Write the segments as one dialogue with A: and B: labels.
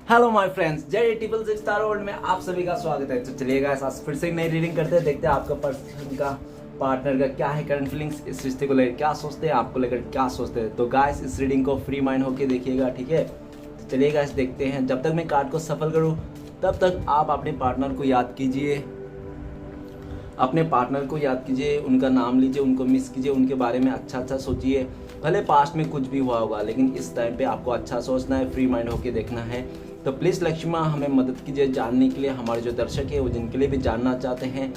A: Hello my friends, जय triple six star world में आप सभी का स्वागत है। तो चलिए गाइस, आज फिर से एक नई रीडिंग करते हैं। देखते हैं आपका पर्सन का, पार्टनर का क्या है करंट फीलिंग्स, इस रिश्ते को लेकर क्या सोचते हैं, आपको लेकर क्या सोचते हैं। तो गाइस, इस रीडिंग को फ्री माइंड होके देखिएगा, ठीक है। तो चलिए गाइस, देखते हैं। जब तक मैं कार्ड को सफल करूँ तब तक आप अपने पार्टनर को याद कीजिए, अपने पार्टनर को याद कीजिए, उनका नाम लीजिए, उनको मिस कीजिए, उनके बारे में अच्छा सोचिए। भले पास्ट में कुछ भी हुआ होगा, लेकिन इस टाइम पे आपको अच्छा सोचना है, फ्री माइंड होके देखना है। तो प्लीज़ लक्ष्मी माँ हमें मदद कीजिए जानने के लिए। हमारे जो दर्शक है वो जिनके लिए भी जानना चाहते हैं,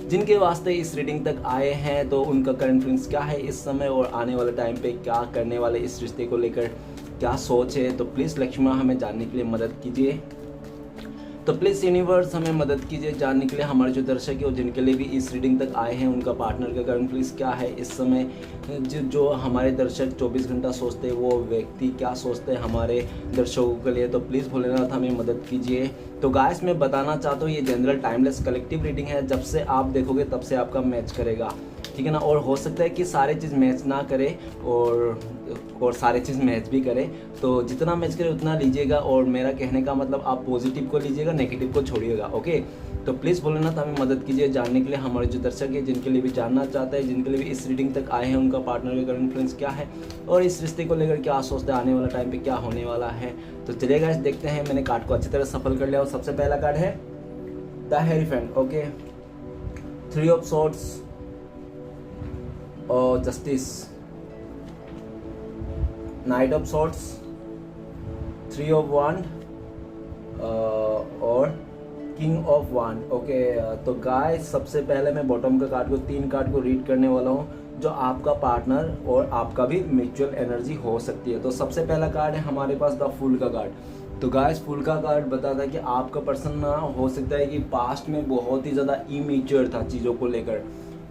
A: जिनके वास्ते इस रीडिंग तक आए हैं, तो उनका करंट फीलिंग्स क्या है इस समय और आने वाले टाइम पे क्या करने वाले, इस रिश्ते को लेकर क्या सोच है। तो प्लीज़ लक्ष्मी माँ हमें जानने के लिए मदद कीजिए। तो प्लीज़ यूनिवर्स हमें मदद कीजिए जानने के लिए। हमारे जो दर्शक है और जिनके लिए भी इस रीडिंग तक आए हैं, उनका पार्टनर का करंट फीलिंग्स क्या है इस समय। जो हमारे दर्शक 24 घंटा सोचते हैं, वो व्यक्ति क्या सोचते हैं हमारे दर्शकों के लिए। तो प्लीज़ भोलेनाथ हमें मदद कीजिए। तो गाइस, मैं बताना चाहता हूँ, ये जनरल टाइमलेस कलेक्टिव रीडिंग है। जब से आप देखोगे तब से आपका मैच करेगा, ठीक है ना। और हो सकता है कि सारे चीज़ मैच ना करे और सारे चीज़ मैच भी करे। तो जितना मैच करे उतना लीजिएगा। और मेरा कहने का मतलब, आप पॉजिटिव को लीजिएगा, नेगेटिव को छोड़िएगा, ओके। तो प्लीज़ भोलेनाथ हमें मदद कीजिए जानने के लिए। हमारे जो दर्शक है, जिनके लिए भी जानना चाहते हैं, जिनके लिए भी इस रीडिंग तक आए हैं, उनका पार्टनर का करंट फीलिंग्स क्या है और इस रिश्ते को लेकर क्या सोचते हैं, आने वाला टाइम पे क्या होने वाला है। तो चलिए गाइस, देखते हैं। मैंने कार्ड को अच्छी तरह सफल कर लिया और सबसे पहला कार्ड है the hierophant, okay. 3 of swords और justice, knight of swords, 3 of wand और किंग ऑफ वांड, ओके। तो गाइस, सबसे पहले मैं बॉटम का कार्ड को, 3 कार्ड को रीड करने वाला हूँ, जो आपका पार्टनर और आपका भी म्यूचुअल एनर्जी हो सकती है। तो सबसे पहला कार्ड है हमारे पास द फूल का कार्ड। तो गाइस, फूल का कार्ड बताता है कि आपका पर्सन ना, हो सकता है कि पास्ट में बहुत ही ज़्यादा इमेच्योर था चीज़ों को लेकर,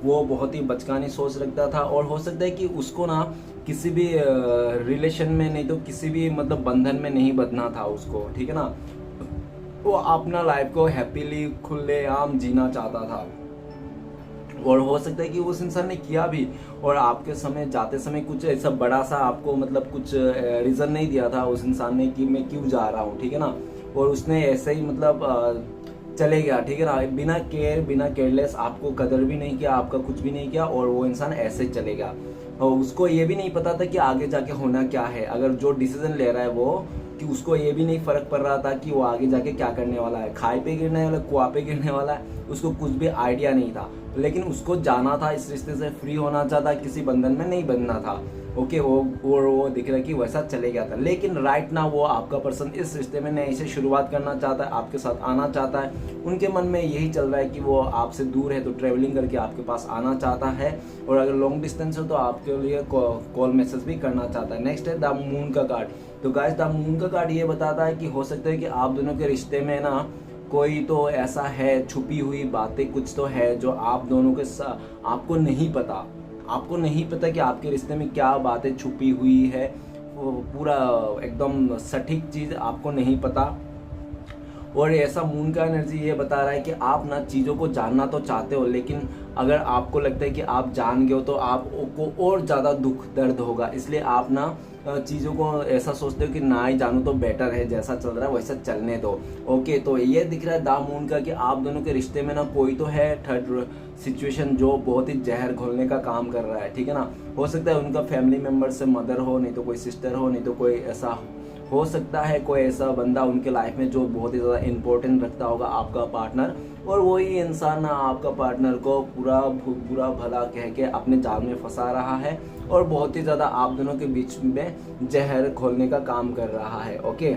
A: वो बहुत ही बचकानी सोच रखता था। और हो सकता है कि उसको ना किसी भी रिलेशन में, नहीं तो किसी भी मतलब बंधन में नहीं बंधना था उसको, ठीक है ना। वो अपना लाइफ को हैप्पीली खुलेआम जीना चाहता था। और हो सकता है कि उस इंसान ने किया भी, और आपके समय जाते समय कुछ ऐसा बड़ा सा आपको मतलब कुछ रीज़न नहीं दिया था उस इंसान ने कि मैं क्यों जा रहा हूँ, ठीक है ना। और उसने ऐसे ही मतलब चले गया, ठीक है ना, बिना केयर, बिना केयरलेस, आपको कदर भी नहीं किया, आपका कुछ भी नहीं किया, और वो इंसान ऐसे ही चले गया। और उसको ये भी नहीं पता था कि आगे जाके होना क्या है। अगर जो डिसीजन ले रहा है वो, कि उसको ये भी नहीं फर्क पड़ रहा था कि वो आगे जाके क्या करने वाला है, खाई पे गिरने वाला, कुआं पे गिरने वाला है, उसको कुछ भी आइडिया नहीं था। लेकिन उसको जाना था, इस रिश्ते से फ्री होना चाहता, किसी बंधन में नहीं बंधना था, ओके। वो दिख रहा है कि वैसा चले गया था। लेकिन राइट ना, वो आपका पर्सन इस रिश्ते में नई से शुरुआत करना चाहता है, आपके साथ आना चाहता है। उनके मन में यही चल रहा है कि वो आपसे दूर है तो ट्रेवलिंग करके आपके पास आना चाहता है, और अगर लॉन्ग डिस्टेंस हो तो आपके लिए कॉल मैसेज भी करना चाहता है। नेक्स्ट है द मून का कार्ड। तो गाइस, द मून का कार्ड ये बताता है कि हो सकता है कि आप दोनों के रिश्ते में ना कोई तो ऐसा है, छुपी हुई बातें कुछ तो है जो आप दोनों के आपको नहीं पता। आपको नहीं पता कि आपके रिश्ते में क्या बातें छुपी हुई है, वो पूरा एकदम सटीक चीज़ आपको नहीं पता। और ऐसा मून का एनर्जी ये बता रहा है कि आप ना चीज़ों को जानना तो चाहते हो, लेकिन अगर आपको लगता है कि आप जान गए हो तो आपको और ज़्यादा दुख दर्द होगा। इसलिए आप ना चीज़ों को ऐसा सोचते हो कि ना ही जानूँ तो बेटर है, जैसा चल रहा है वैसा चलने दो, ओके। तो ये दिख रहा है द मून का कि आप दोनों के रिश्ते में ना कोई तो है थर्ड सिचुएशन जो बहुत ही जहर घोलने का काम कर रहा है, ठीक है ना। हो सकता है उनका फैमिली मेम्बर से मदर हो, नहीं तो कोई सिस्टर हो, नहीं तो कोई ऐसा हो सकता है, कोई ऐसा बंदा उनके लाइफ में जो बहुत ही ज़्यादा इम्पोर्टेंट रखता होगा, आपका पार्टनर। और वही इंसान आपका पार्टनर को पूरा बुरा भला कह के अपने जाल में फंसा रहा है, और बहुत ही ज़्यादा आप दोनों के बीच में जहर घोलने का काम कर रहा है, ओके।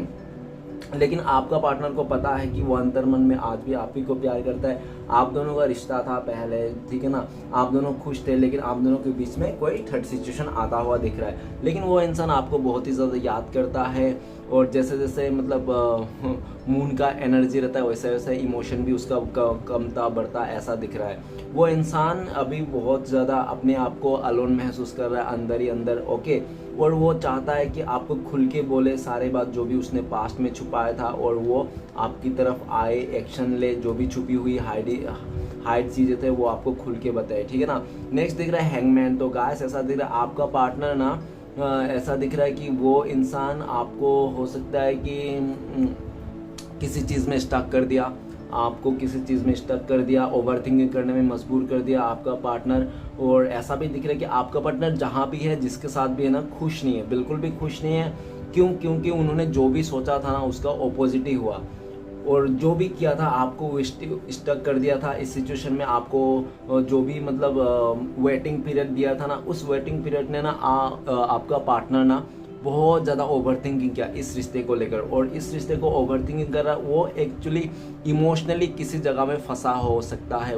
A: लेकिन आपका पार्टनर को पता है कि वो अंतर मन में आज भी आप ही को प्यार करता है। आप दोनों का रिश्ता था पहले, ठीक है ना, आप दोनों खुश थे, लेकिन आप दोनों के बीच में कोई थर्ड सिचुएशन आता हुआ दिख रहा है। लेकिन वो इंसान आपको बहुत ही ज़्यादा याद करता है, और जैसे जैसे मतलब मून का एनर्जी रहता है, वैसे वैसे इमोशन भी उसका कमता बढ़ता ऐसा दिख रहा है। वो इंसान अभी बहुत ज़्यादा अपने आप को अलोन महसूस कर रहा है अंदर ही अंदर, ओके। और वो चाहता है कि आपको खुल के बोले सारे बात जो भी उसने पास्ट में छुपाया था, और वो आपकी तरफ आए, एक्शन ले, जो भी छुपी हुई हाइड चीज़ें थे वो आपको खुल के बताए, ठीक है ना। नेक्स्ट दिख रहा है हैंगमैन। तो गाइस, ऐसा दिख रहा है आपका पार्टनर ना ऐसा दिख रहा है कि वो इंसान आपको हो सकता है कि किसी चीज़ में स्टक कर दिया, आपको किसी चीज़ में स्टक कर दिया, ओवर थिंकिंग करने में मजबूर कर दिया आपका पार्टनर। और ऐसा भी दिख रहा है कि आपका पार्टनर जहाँ भी है, जिसके साथ भी है ना, खुश नहीं है, बिल्कुल भी खुश नहीं है। क्यों? क्योंकि उन्होंने जो भी सोचा था ना उसका ऑपोजिट ही हुआ, और जो भी किया था आपको स्टक कर दिया था इस सिचुएशन में। आपको जो भी मतलब वेटिंग पीरियड दिया था ना, उस वेटिंग पीरियड ने ना आपका पार्टनर ना बहुत ज़्यादा ओवर थिंकिंग किया इस रिश्ते को लेकर, और इस रिश्ते को ओवर थिंकिंग कर रहा, वो एक्चुअली इमोशनली किसी जगह में फंसा हो सकता है।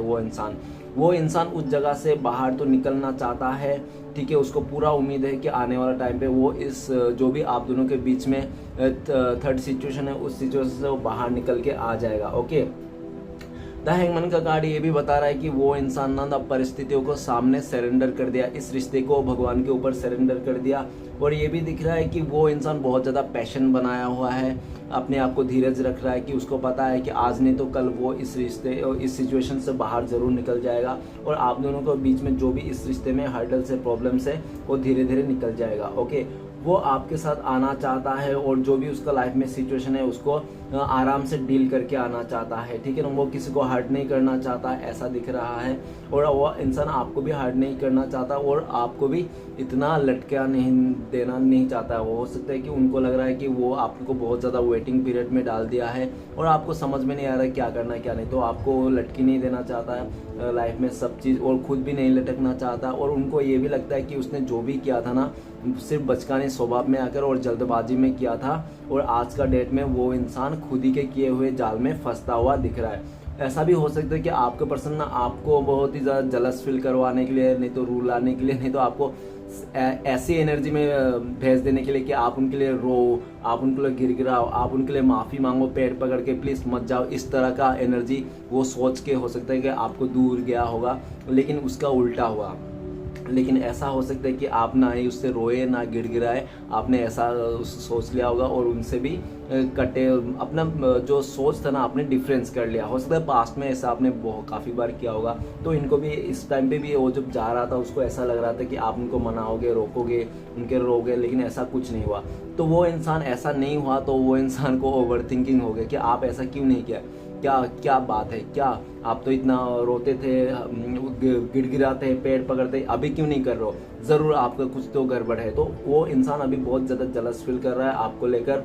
A: वो इंसान उस जगह से बाहर तो निकलना चाहता है, ठीक है, उसको पूरा उम्मीद है कि आने वाला टाइम पे वो इस जो भी आप दोनों के बीच में थर्ड सिचुएशन है, उस सिचुएशन से वो बाहर निकल के आ जाएगा। ओके, द हैंगमैन का कार्ड ये भी बता रहा है कि वो इंसान ना परिस्थितियों को सामने सरेंडर कर दिया, इस रिश्ते को भगवान के ऊपर सरेंडर कर दिया। और ये भी दिख रहा है कि वो इंसान बहुत ज़्यादा पैशन बनाया हुआ है, अपने आप को धीरज रख रहा है कि उसको पता है कि आज नहीं तो कल वो इस रिश्ते और इस सिचुएशन से बाहर ज़रूर निकल जाएगा, और आप दोनों के बीच में जो भी इस रिश्ते में हर्डल्स है, प्रॉब्लम्स है, वो धीरे धीरे निकल जाएगा। ओके, वो आपके साथ आना चाहता है, और जो भी उसका लाइफ में सिचुएशन है उसको आराम से डील करके आना चाहता है, ठीक है ना। वो किसी को हर्ट नहीं करना चाहता, ऐसा दिख रहा है। और वो इंसान आपको भी हर्ट नहीं करना चाहता, और आपको भी इतना लटका नहीं देना नहीं चाहता है। वो हो सकता है कि उनको लग रहा है कि वो आपको बहुत ज़्यादा वेटिंग पीरियड में डाल दिया है, और आपको समझ में नहीं आ रहा है क्या करना है क्या नहीं, तो आपको लटकी नहीं देना चाहता है लाइफ में सब चीज़, और खुद भी नहीं लटकना चाहता। और उनको ये भी लगता है कि उसने जो भी किया था ना, सिर्फ बचकाने स्वभाव में आकर और जल्दबाजी में किया था, और आज का डेट में वो इंसान खुद ही के किए हुए जाल में फंसता हुआ दिख रहा है। ऐसा भी हो सकता है कि आपका पर्सन ना आपको बहुत ही ज़्यादा जलस फील करवाने के लिए, नहीं तो रूल लाने के लिए, नहीं तो आपको ऐसी एनर्जी में भेज देने के लिए कि आप उनके लिए रो, आप उनके लिए गिड़गिड़ाओ, आप उनके लिए माफ़ी मांगो, पैर पकड़ के प्लीज़ मत जाओ, इस तरह का एनर्जी वो सोच के हो सकता है कि आपको दूर गया होगा, लेकिन उसका उल्टा हुआ। लेकिन ऐसा हो सकता है कि आप ना ही उससे रोए ना गिड़गिड़ाए, आपने ऐसा सोच लिया होगा, और उनसे भी कटे, अपना जो सोच था ना आपने डिफरेंस कर लिया। हो सकता है पास्ट में ऐसा आपने बहुत काफ़ी बार किया होगा, तो इनको भी इस टाइम पे भी वो जब जा रहा था उसको ऐसा लग रहा था कि आप उनको मनाओगे, रोकोगे, उनके रोगे, लेकिन ऐसा कुछ नहीं हुआ। तो वो इंसान ऐसा नहीं हुआ, तो वो इंसान को ओवर थिंकिंग हो गया कि आप ऐसा क्यों नहीं किया, क्या बात है, क्या आप तो इतना रोते थे, गिड़गिड़ाते, पेड़ पकड़ते, अभी क्यों नहीं कर रहे हो, ज़रूर आपका कुछ तो गड़बड़ है। तो वो इंसान अभी बहुत ज़्यादा जलस फील कर रहा है आपको लेकर,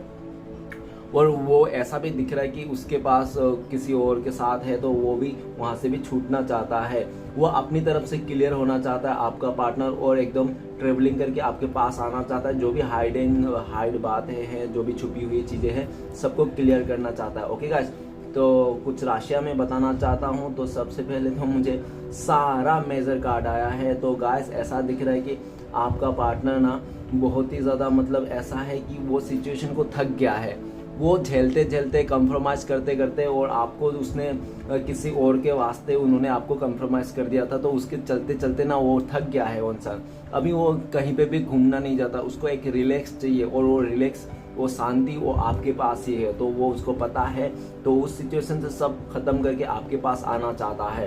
A: और वो ऐसा भी दिख रहा है कि उसके पास किसी और के साथ है, तो वो भी वहाँ से भी छूटना चाहता है। वो अपनी तरफ से क्लियर होना चाहता है आपका पार्टनर, और एकदम ट्रेवलिंग करके आपके पास आना चाहता है। जो भी हाइड बातें हैं, जो भी छुपी हुई चीज़ें हैं, सबको क्लियर करना चाहता है। ओके गाइस, तो कुछ राशियाँ मैं बताना चाहता हूँ। तो सबसे पहले तो मुझे सारा मेजर कार्ड आया है। तो गाइस ऐसा दिख रहा है कि आपका पार्टनर ना बहुत ही ज़्यादा मतलब ऐसा है कि वो सिचुएशन को थक गया है, वो झेलते झेलते कंप्रोमाइज़ करते करते, और आपको उसने किसी और के वास्ते उन्होंने आपको कंप्रोमाइज़ कर दिया था, तो उसके चलते चलते ना वो थक गया है वो इंसान। अभी वो कहीं पे भी घूमना नहीं जाता, उसको एक रिलैक्स चाहिए, और वो रिलैक्स, वो शांति वो आपके पास ही है, तो वो उसको पता है। तो उस सिचुएशन से सब खत्म करके आपके पास आना चाहता है।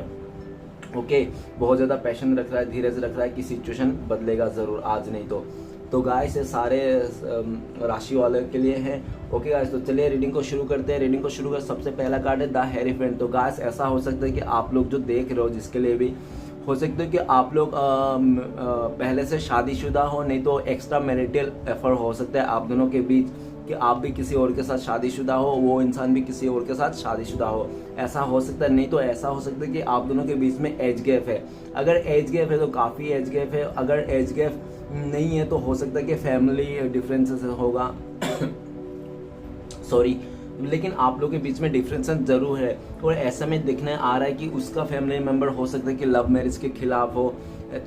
A: ओके, बहुत ज़्यादा पैशन रख रहा है, धीरज रख रहा है कि सिचुएशन बदलेगा ज़रूर, आज नहीं तो गाइस ये सारे राशि वाले के लिए हैं। ओके गाइस, तो चलिए रीडिंग को शुरू करते हैं। रीडिंग को शुरू कर सबसे पहला कार्ड है द हेरोफेंट। तो गाइस ऐसा हो सकता है कि आप लोग जो देख रहे हो, जिसके लिए भी हो सकता है कि आप लोग पहले से शादीशुदा हो, नहीं तो एक्स्ट्रा मैरिटल अफेयर हो सकता है आप दोनों के बीच, कि आप भी किसी और के साथ शादीशुदा हो, वो इंसान भी किसी और के साथ शादीशुदा हो, ऐसा हो सकता है। नहीं तो ऐसा हो सकता है कि आप दोनों के बीच में एज गैप है। अगर एज गैप है तो काफ़ी एज गैप है, अगर एज गैप नहीं है तो हो सकता है कि फैमिली डिफरेंसेस होगा सॉरी, लेकिन आप लोग के बीच में डिफरेंसेस जरूर है। और ऐसा में दिखने आ रहा है कि उसका फैमिली मेम्बर हो सकता है कि लव मैरिज के खिलाफ हो,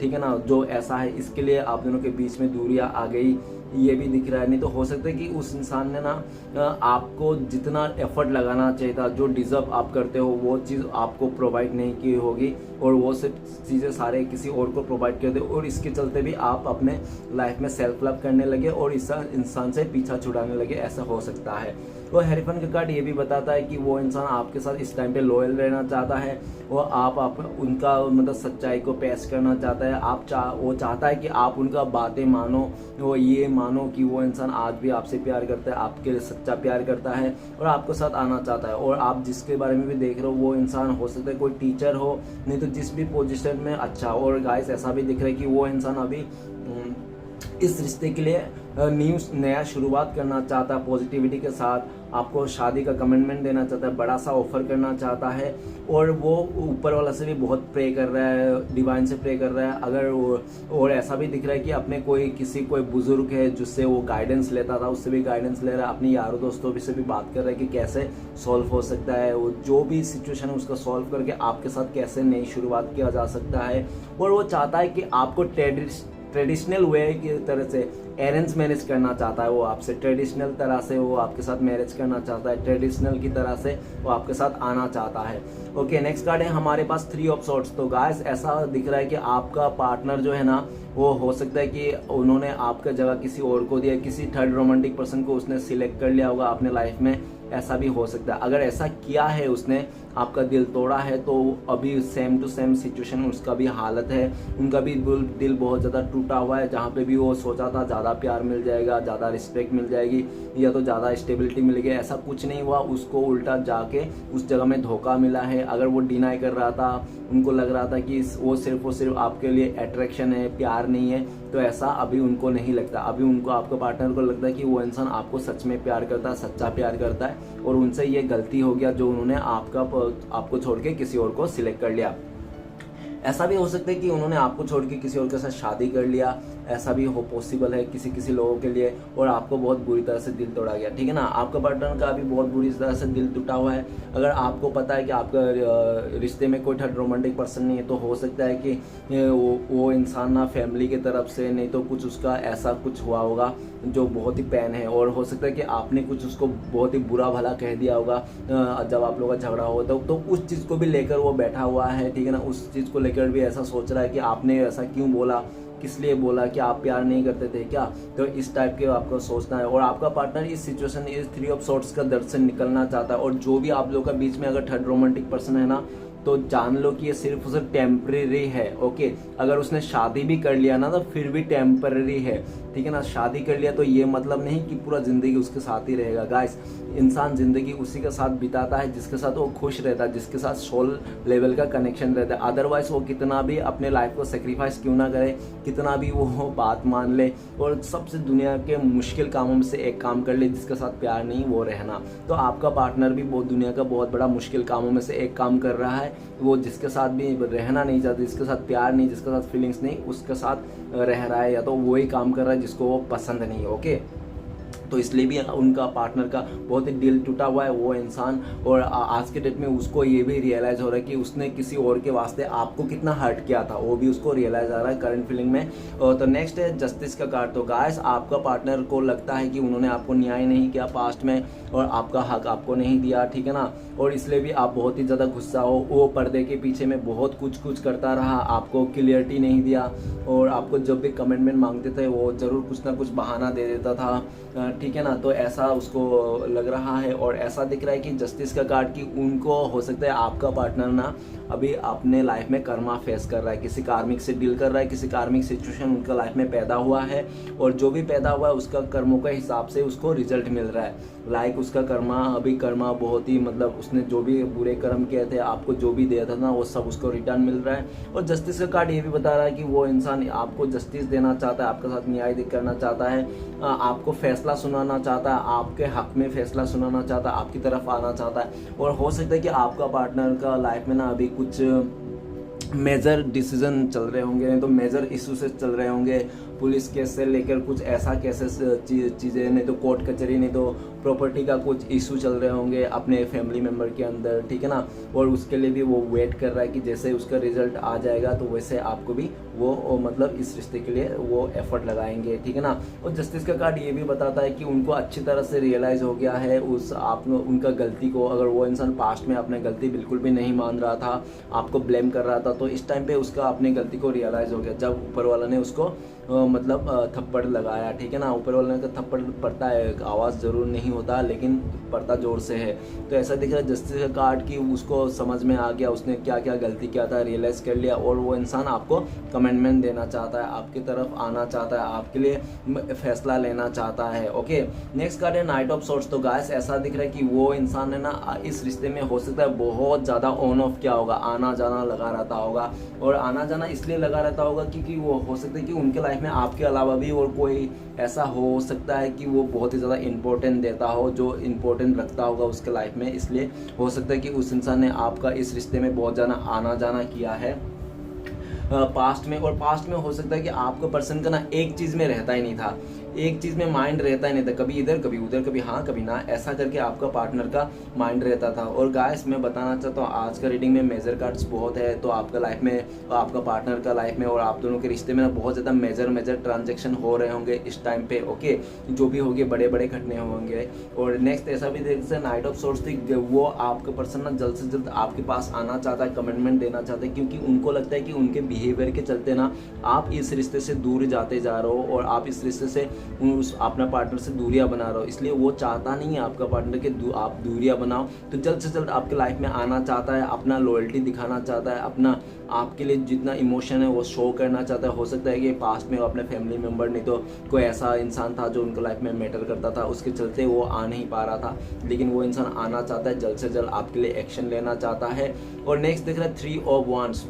A: ठीक है ना, जो ऐसा है इसके लिए आप दोनों के बीच में दूरियां आ गई, ये भी दिख रहा है। नहीं तो हो सकता है कि उस इंसान ने ना आपको जितना एफर्ट लगाना चाहिए था, जो डिजर्व आप करते हो, वो चीज़ आपको प्रोवाइड नहीं की होगी, और वो सब चीज़ें सारे किसी और को प्रोवाइड करते, और इसके चलते भी आप अपने लाइफ में सेल्फ लव करने लगे और इस इंसान से पीछा छुड़ाने लगे, ऐसा हो सकता है। और हेरीफेंट का कार्ड ये भी बताता है कि वो इंसान आपके साथ इस टाइम पे लॉयल रहना चाहता है और आप उनका मतलब सच्चाई को पेश करना चाहता है। वो चाहता है कि आप उनका बातें मानो, वो ये मानो कि वो इंसान आज भी आपसे प्यार करता है, आपके लिए सच्चा प्यार करता है और आपके साथ आना चाहता है। और आप जिसके बारे में भी देख रहे हो वो इंसान हो सकता है कोई टीचर हो, नहीं तो जिस भी पोजीशन में अच्छा। और गाइस ऐसा भी दिख रहा है कि वो इंसान अभी इस रिश्ते के लिए नया शुरुआत करना चाहता है पॉजिटिविटी के साथ, आपको शादी का कमिटमेंट देना चाहता है, बड़ा सा ऑफर करना चाहता है। और वो ऊपर वाला से भी बहुत प्रे कर रहा है, डिवाइन से प्रे कर रहा है। अगर और ऐसा भी दिख रहा है कि अपने कोई बुजुर्ग है जिससे वो गाइडेंस लेता था, उससे भी गाइडेंस ले रहा है, अपने यारों दोस्तों भी से भी बात कर रहा है कि कैसे सॉल्व हो सकता है, वो जो भी सिचुएशन है उसका सॉल्व करके आपके साथ कैसे नई शुरुआत किया जा सकता है। और वो चाहता है कि आपको ट्रेडिशनल वे की तरह से अरेंज मैरिज करना चाहता है। वो आपसे ट्रेडिशनल तरह से वो आपके साथ मैरिज करना चाहता है, ट्रेडिशनल की तरह से वो आपके साथ आना चाहता है। ओके, नेक्स्ट कार्ड है हमारे पास 3 ऑफ सॉर्ड्स। तो गाइस ऐसा दिख रहा है कि आपका पार्टनर जो है ना, वो हो सकता है कि उन्होंने आपका जगह किसी और को दिया, किसी थर्ड रोमांटिक पर्सन को उसने सिलेक्ट कर लिया होगा अपने लाइफ में, ऐसा भी हो सकता है। अगर ऐसा किया है, उसने आपका दिल तोड़ा है, तो अभी सेम टू सेम सिचुएशन उसका भी हालत है, उनका भी दिल बहुत ज़्यादा टूटा हुआ है। जहाँ पे भी वो सोचा था ज़्यादा प्यार मिल जाएगा, ज़्यादा रिस्पेक्ट मिल जाएगी या तो ज़्यादा स्टेबिलिटी मिलेगी, ऐसा कुछ नहीं हुआ। उसको उल्टा जाके उस जगह में धोखा मिला है। अगर वो डिनाई कर रहा था, उनको लग रहा था कि वो सिर्फ आपके लिए अट्रैक्शन है, प्यार नहीं है, तो ऐसा अभी उनको नहीं लगता। अभी उनको, आपके पार्टनर को लगता है कि वो इंसान आपको सच में प्यार करता है, सच्चा प्यार करता है और उनसे ये गलती हो गया जो उन्होंने आपको छोड़ के किसी और को सिलेक्ट कर लिया। ऐसा भी हो सकता है कि उन्होंने आपको छोड़ के किसी और के साथ शादी कर लिया, ऐसा भी हो पॉसिबल है किसी लोगों के लिए, और आपको बहुत बुरी तरह से दिल तोड़ा गया। ठीक है ना, आपका पार्टनर का भी बहुत बुरी तरह से दिल टूटा हुआ है। अगर आपको पता है कि आपका रिश्ते में कोई थर्ड रोमांटिक पर्सन नहीं है, तो हो सकता है कि वो इंसान ना फैमिली की तरफ से, नहीं तो कुछ उसका ऐसा कुछ हुआ होगा जो बहुत ही पैन है। और हो सकता है कि आपने कुछ उसको बहुत ही बुरा भला कह दिया होगा जब आप लोगों का झगड़ा हो, तो उस चीज़ को भी लेकर वो बैठा हुआ है। ठीक है ना, उस चीज़ को लेकर भी ऐसा सोच रहा है कि आपने ऐसा क्यों बोला, किस लिए बोला, कि आप प्यार नहीं करते थे क्या, तो इस टाइप के आपको सोचना है। और आपका पार्टनर इस सिचुएशन, इस 3 ऑफ सॉर्ड्स का दर्द से निकलना चाहता है। और जो भी आप लोग का बीच में अगर थर्ड रोमांटिक पर्सन है ना, तो जान लो कि ये सिर्फ और सिर्फ टेम्परेरी है। ओके, अगर उसने शादी भी कर लिया ना, तो फिर भी टेम्परेरी है। ठीक है ना, शादी कर लिया तो ये मतलब नहीं कि पूरा जिंदगी उसके साथ ही रहेगा। गाइस, इंसान जिंदगी उसी के साथ बिताता है जिसके साथ वो खुश रहता है, जिसके साथ सोल लेवल का कनेक्शन रहता है। अदरवाइज वो कितना भी अपने लाइफ को सेक्रीफाइस क्यों ना करे, कितना भी वो बात मान ले और सबसे दुनिया के मुश्किल कामों में से एक काम कर ले जिसके साथ प्यार नहीं, वो रहना। तो आपका पार्टनर भी बहुत दुनिया का बहुत बड़ा मुश्किल कामों में से एक काम कर रहा है। वो जिसके साथ भी रहना नहीं चाहता, जिसके साथ प्यार नहीं, जिसके साथ फीलिंग्स नहीं, उसके साथ रह रहा है, या तो वही काम कर रहा है जिसको वो पसंद नहीं है। ओके, तो इसलिए भी उनका पार्टनर का बहुत ही दिल टूटा हुआ है वो इंसान। और आज के डेट में उसको ये भी रियलाइज़ हो रहा है कि उसने किसी और के वास्ते आपको कितना हर्ट किया था, वो भी उसको रियलाइज़ आ रहा है करंट फीलिंग में। तो नेक्स्ट है जस्टिस का कार्ड। तो गाइस, आपका पार्टनर को लगता है कि उन्होंने आपको न्याय नहीं किया पास्ट में और आपका हक आपको नहीं दिया। ठीक है ना, और इसलिए भी आप बहुत ही ज़्यादा गुस्सा हो। वो पर्दे के पीछे में बहुत कुछ करता रहा, आपको क्लियरिटी नहीं दिया और आपको जब भी कमिटमेंट मांगते थे वो ज़रूर कुछ ना कुछ बहाना दे देता था। ठीक है ना, तो ऐसा उसको लग रहा है। और ऐसा दिख रहा है कि जस्टिस का कार्ड की उनको हो सकता है आपका पार्टनर ना अभी अपने लाइफ में कर्मा फेस कर रहा है, किसी कार्मिक से डील कर रहा है, किसी कार्मिक सिचुएशन उनका लाइफ में पैदा हुआ है और जो भी पैदा हुआ है उसका कर्मों के हिसाब से उसको रिजल्ट मिल रहा है। लाइक उसका कर्मा बहुत ही, मतलब उसने जो भी बुरे कर्म किए थे, आपको जो भी दिया था ना, वो सब उसको रिटर्न मिल रहा है। और जस्टिस का कार्ड ये भी बता रहा है कि वो इंसान आपको जस्टिस देना चाहता है, आपके साथ न्याय करना चाहता है, आपको फैसला सुनाना चाहता है, आपके हक में फैसला सुनाना चाहता है, आपकी तरफ आना चाहता है। और हो सकता है कि आपका पार्टनर का लाइफ में ना अभी कुछ मेजर डिसीजन चल रहे होंगे, नहीं तो मेजर इशू से चल रहे होंगे, पुलिस केस से लेकर कुछ ऐसा केसेस चीज़ें, नहीं तो कोर्ट कचहरी, नहीं तो प्रॉपर्टी का कुछ इशू चल रहे होंगे अपने फैमिली मेम्बर के अंदर। ठीक है ना, और उसके लिए भी वो वेट कर रहा है कि जैसे उसका रिजल्ट आ जाएगा तो वैसे आपको भी वो मतलब इस रिश्ते के लिए वो एफर्ट लगाएंगे। ठीक है ना, और जस्टिस का कार्ड ये भी बताता है कि उनको अच्छी तरह से रियलाइज़ हो गया है उनका गलती को। अगर वो इंसान पास्ट में अपने गलती बिल्कुल भी नहीं मान रहा था, आपको ब्लेम कर रहा था, तो इस टाइम पे उसका अपनी गलती को रियलाइज़ हो गया जब ऊपर वाला ने उसको मतलब थप्पड़ लगाया, ठीक है ना। ऊपर वाले का थप्पड़ पड़ता है, आवाज़ ज़रूर नहीं होता लेकिन पड़ता ज़ोर से है। तो ऐसा दिख रहा है जस्टिस का कार्ड कि उसको समझ में आ गया, उसने क्या क्या गलती किया था रियलाइज़ कर लिया, और वो इंसान आपको कमेंटमेंट देना चाहता है, आपकी तरफ आना चाहता है, आपके लिए फैसला लेना चाहता है। ओके, नेक्स्ट कार्ड है नाइट ऑफ सोर्ट्स। तो गाइस ऐसा दिख रहा है कि वो इंसान है ना, इस रिश्ते में हो सकता है बहुत ज़्यादा ऑन ऑफ क्या होगा, आना जाना लगा रहता होगा। और आना जाना इसलिए लगा रहता होगा क्योंकि वो हो सकता है कि उनके लाइफ में आपके अलावा भी और कोई ऐसा हो सकता है कि वो बहुत ही ज़्यादा इंपॉर्टेंट देता हो, जो इंपॉर्टेंट रखता होगा उसके लाइफ में। इसलिए हो सकता है कि उस इंसान ने आपका इस रिश्ते में बहुत ज़्यादा आना जाना किया है पास्ट में। और पास्ट में हो सकता है कि आपका पर्सन का ना एक चीज़ में रहता ही नहीं था, एक चीज़ में माइंड रहता ही नहीं था, कभी इधर कभी उधर, कभी हाँ कभी ना, ऐसा करके आपका पार्टनर का माइंड रहता था। और गाइस मैं बताना चाहता हूँ आज का रीडिंग में मेजर कार्ड्स बहुत है, तो आपका लाइफ में, आपका पार्टनर का लाइफ में और आप दोनों के रिश्ते में ना बहुत ज़्यादा मेजर ट्रांजेक्शन हो रहे होंगे इस टाइम पे। ओके, जो भी होंगे बड़े बड़े घटने होंगे। और नेक्स्ट ऐसा भी देख सकते नाइट ऑफ सोर्ट्स थी, वो आपका पर्सन ना जल्द से जल्द आपके पास आना चाहता है, कमिटमेंट देना चाहता है, क्योंकि उनको लगता है कि उनके बिहेवियर के चलते ना आप इस रिश्ते से दूर जाते जा रहे हो और आप इस रिश्ते से उस अपना पार्टनर से दूरियां बना रहे हो। इसलिए वो चाहता नहीं है आपका पार्टनर के आप दूरियां बनाओ, तो जल्द से जल्द आपके लाइफ में आना चाहता है, अपना लॉयल्टी दिखाना चाहता है, अपना आपके लिए जितना इमोशन है वो शो करना चाहता है। हो सकता है कि पास्ट में वो अपने फैमिली मेम्बर नहीं तो कोई ऐसा इंसान था जो उनके लाइफ में मैटर करता था, उसके चलते वो आ नहीं पा रहा था, लेकिन वो इंसान आना चाहता है, जल्द से जल्द आपके लिए एक्शन लेना चाहता है। और नेक्स्ट देख रहा है 3 ऑफ वांड्स।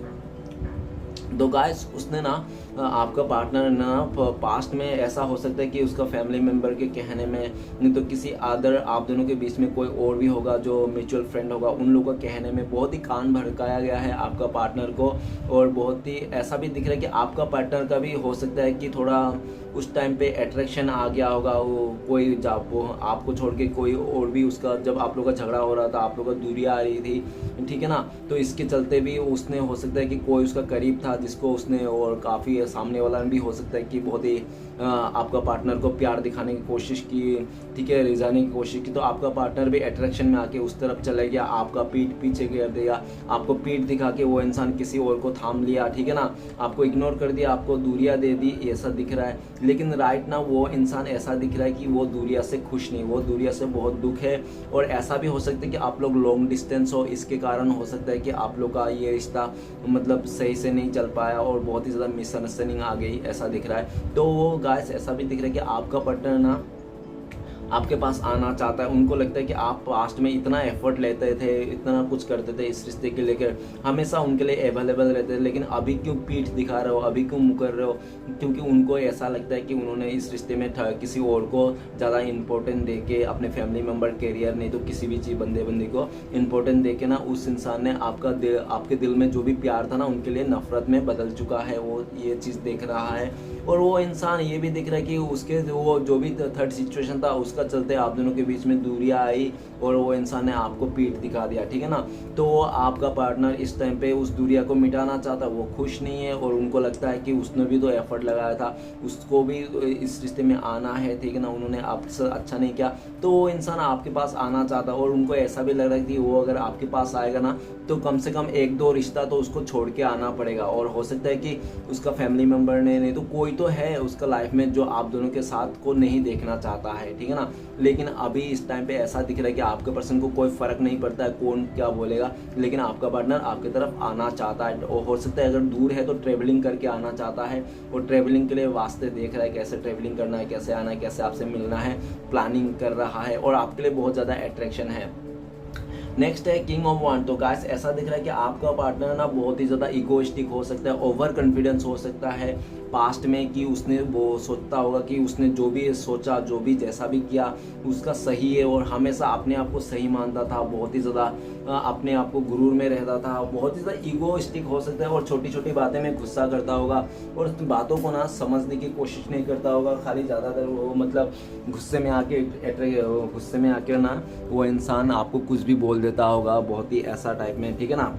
A: तो गाइस उसने ना आपका पार्टनर ना पास्ट में ऐसा हो सकता है कि उसका फैमिली मेम्बर के कहने में, नहीं तो किसी अदर आप दोनों के बीच में कोई और भी होगा जो म्यूचुअल फ्रेंड होगा, उन लोगों का कहने में बहुत ही कान भड़काया गया है आपका पार्टनर को। और बहुत ही ऐसा भी दिख रहा है कि आपका पार्टनर का भी हो सकता है कि थोड़ा उस टाइम पे अट्रैक्शन आ गया होगा, वो कोई वो आपको छोड़ के कोई और भी उसका, जब आप लोग का झगड़ा हो रहा था, आप लोग का दूरी आ रही थी, ठीक है ना, तो इसके चलते भी उसने हो सकता है कि कोई उसका करीब था जिसको उसने, और काफ़ी सामने वाला भी हो सकता है कि बहुत ही आपका पार्टनर को प्यार दिखाने की कोशिश की, ठीक है, रिझाने की कोशिश की, तो आपका पार्टनर भी अट्रैक्शन में आके उस तरफ चला गया, आपका पीठ पीछे कर दिया, आपको पीठ दिखा के वो इंसान किसी और को थाम लिया, ठीक है ना, आपको इग्नोर कर दिया, आपको दूरियां दे दी, ऐसा दिख रहा है। लेकिन राइट ना वो इंसान ऐसा दिख रहा है कि वो दूरिया से खुश नहीं, वो दूरिया से बहुत दुख है। और ऐसा भी हो सकता है कि आप लोग लॉन्ग डिस्टेंस हो, इसके कारण हो सकता है कि आप लोग का ये रिश्ता मतलब सही से नहीं चल पाया और बहुत ही ज़्यादा मिसअंडरस्टैंडिंग आ गई, ऐसा दिख रहा है। तो वो गाइस ऐसा भी दिख रहा है कि आपका पार्टनर ना आपके पास आना चाहता है, उनको लगता है कि आप पास्ट में इतना एफर्ट लेते थे, इतना कुछ करते थे इस रिश्ते के लेकर, हमेशा उनके लिए अवेलेबल रहते थे, लेकिन अभी क्यों पीठ दिखा रहे हो, अभी क्यों मुकर रहे हो, क्योंकि उनको ऐसा लगता है कि उन्होंने इस रिश्ते में किसी और को ज़्यादा इंपॉर्टेंट दे के, अपने फैमिली मेम्बर, कैरियर, नहीं तो किसी भी चीज़ बंदी को इंपॉर्टेंट दे के ना उस इंसान ने आपके दिल में जो भी प्यार था ना उनके लिए नफरत में बदल चुका है, वो ये चीज़ देख रहा है। और वो इंसान ये भी दिख रहा है कि उसके वो जो भी थर्ड सिचुएशन था उसका चलते आप दोनों के बीच में दूरियां आई और वो इंसान ने आपको पीठ दिखा दिया, ठीक है ना। तो आपका पार्टनर इस टाइम पे उस दूरिया को मिटाना चाहता है, वो खुश नहीं है और उनको लगता है कि उसने भी तो एफर्ट लगाया था, उसको भी इस रिश्ते में आना है, ठीक है ना, उन्होंने आपसे अच्छा नहीं किया, तो वो इंसान आपके पास आना चाहता है। और उनको ऐसा भी लग रहा है कि वो अगर आपके पास आएगा ना तो कम से कम 1-2 रिश्ता तो उसको छोड़ के आना पड़ेगा। और हो सकता है कि उसका फैमिली मेम्बर ने, नहीं तो कोई तो है उसका लाइफ में जो आप दोनों के साथ को नहीं देखना चाहता है, ठीक है ना। लेकिन अभी इस टाइम पे ऐसा दिख रहा है कि आपके पर्सन को कोई फर्क नहीं पड़ता है कौन क्या बोलेगा, लेकिन आपका पार्टनर आपकी तरफ आना चाहता है। और हो सकता है अगर दूर है तो ट्रेवलिंग करके आना चाहता है, और ट्रेवलिंग के लिए वास्ते देख रहा है, कैसे ट्रेवलिंग करना है, कैसे आना है, कैसे आपसे मिलना है, प्लानिंग कर रहा है, और आपके लिए बहुत ज़्यादा अट्रैक्शन है। नेक्स्ट है किंग ऑफ वांड। तो गाइस ऐसा दिख रहा है कि आपका पार्टनर ना बहुत ही ज़्यादा इगोइस्टिक हो सकता है, ओवर कॉन्फिडेंस हो सकता है पास्ट में, कि उसने वो सोचता होगा कि उसने जो भी सोचा, जो भी जैसा भी किया उसका सही है, और हमेशा अपने आप को सही मानता था, बहुत ही ज़्यादा अपने आप को गुरूर में रहता था, बहुत ही ज़्यादा ईगोइस्टिक हो सकता है, और छोटी छोटी बातें में गुस्सा करता होगा और बातों को ना समझने की कोशिश नहीं करता होगा, खाली ज़्यादातर वो मतलब गुस्से में आके ना वो इंसान आपको कुछ भी बोल देता होगा, बहुत ही ऐसा टाइप में, ठीक है ना,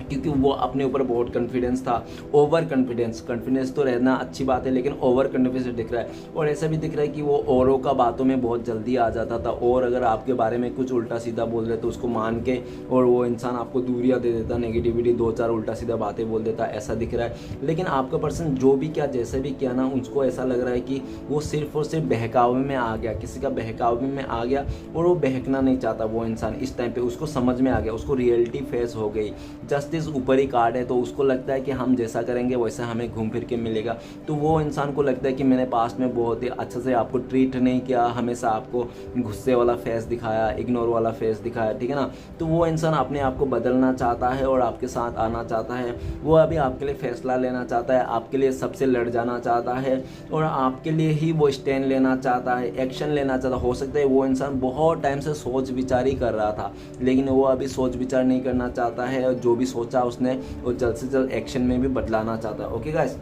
A: क्योंकि वो अपने ऊपर बहुत कॉन्फिडेंस था, ओवर कॉन्फिडेंस तो रहना अच्छी बात है, लेकिन ओवर कॉन्फिडेंस दिख रहा है। और ऐसा भी दिख रहा है कि वो औरों का बातों में बहुत जल्दी आ जाता था, और अगर आपके बारे में कुछ उल्टा सीधा बोल रहे तो उसको मान के और वो इंसान आपको दूरियां दे देता, नेगेटिविटी 2-4 उल्टा सीधा बातें बोल देता, ऐसा दिख रहा है। लेकिन आपका पर्सन जो भी क्या जैसे भी किया ना, उसको ऐसा लग रहा है कि वो सिर्फ और सिर्फ बहकावे में आ गया, किसी का बहकावे में आ गया, और वो बहकना नहीं चाहता वो इंसान इस टाइम पे। उसको समझ में आ गया, उसको रियलिटी फेस हो गई। जस्टिस ऊपर ही कार्ड है, तो उसको लगता है कि हम जैसा करेंगे वैसा हमें घूम फिर के मिलेगा। तो वो इंसान को लगता है कि मैंने पास्ट में बहुत ही अच्छे से आपको ट्रीट नहीं किया, हमेशा आपको गुस्से वाला फेस दिखाया, इग्नोर वाला फेस दिखाया, ठीक है ना। तो वो इंसान अपने आप को बदलना चाहता है और आपके साथ आना चाहता है। वो अभी आपके लिए फैसला लेना चाहता है, आपके लिए सबसे लड़ जाना चाहता है, और आपके लिए ही वो स्टैंड लेना चाहता है, एक्शन लेना चाहता। हो सकता है वो इंसान बहुत टाइम से सोच विचार ही कर रहा था, लेकिन वो अभी सोच विचार नहीं करना चाहता है, और जो भी सोचा उसने वो जल्द से जल्द एक्शन में भी बदलाना चाहता है। ओके गाइस,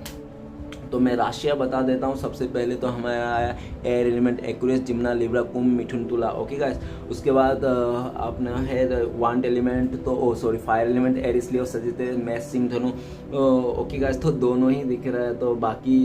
A: तो मैं राशियाँ बता देता हूँ। सबसे पहले तो हमारा आया एयर एलिमेंट एक्वेरियस, जिम्ना, लिब्रा, कुंभ, मिथुन, तुला। ओके गाइस, उसके बाद अपना है वांट एलिमेंट, तो फायर एलिमेंट एरिस, लियो, सजिटेरियस, मेष, सिंह, धनु। ओके गाइस, तो दोनों ही दिख रहा है, तो बाकी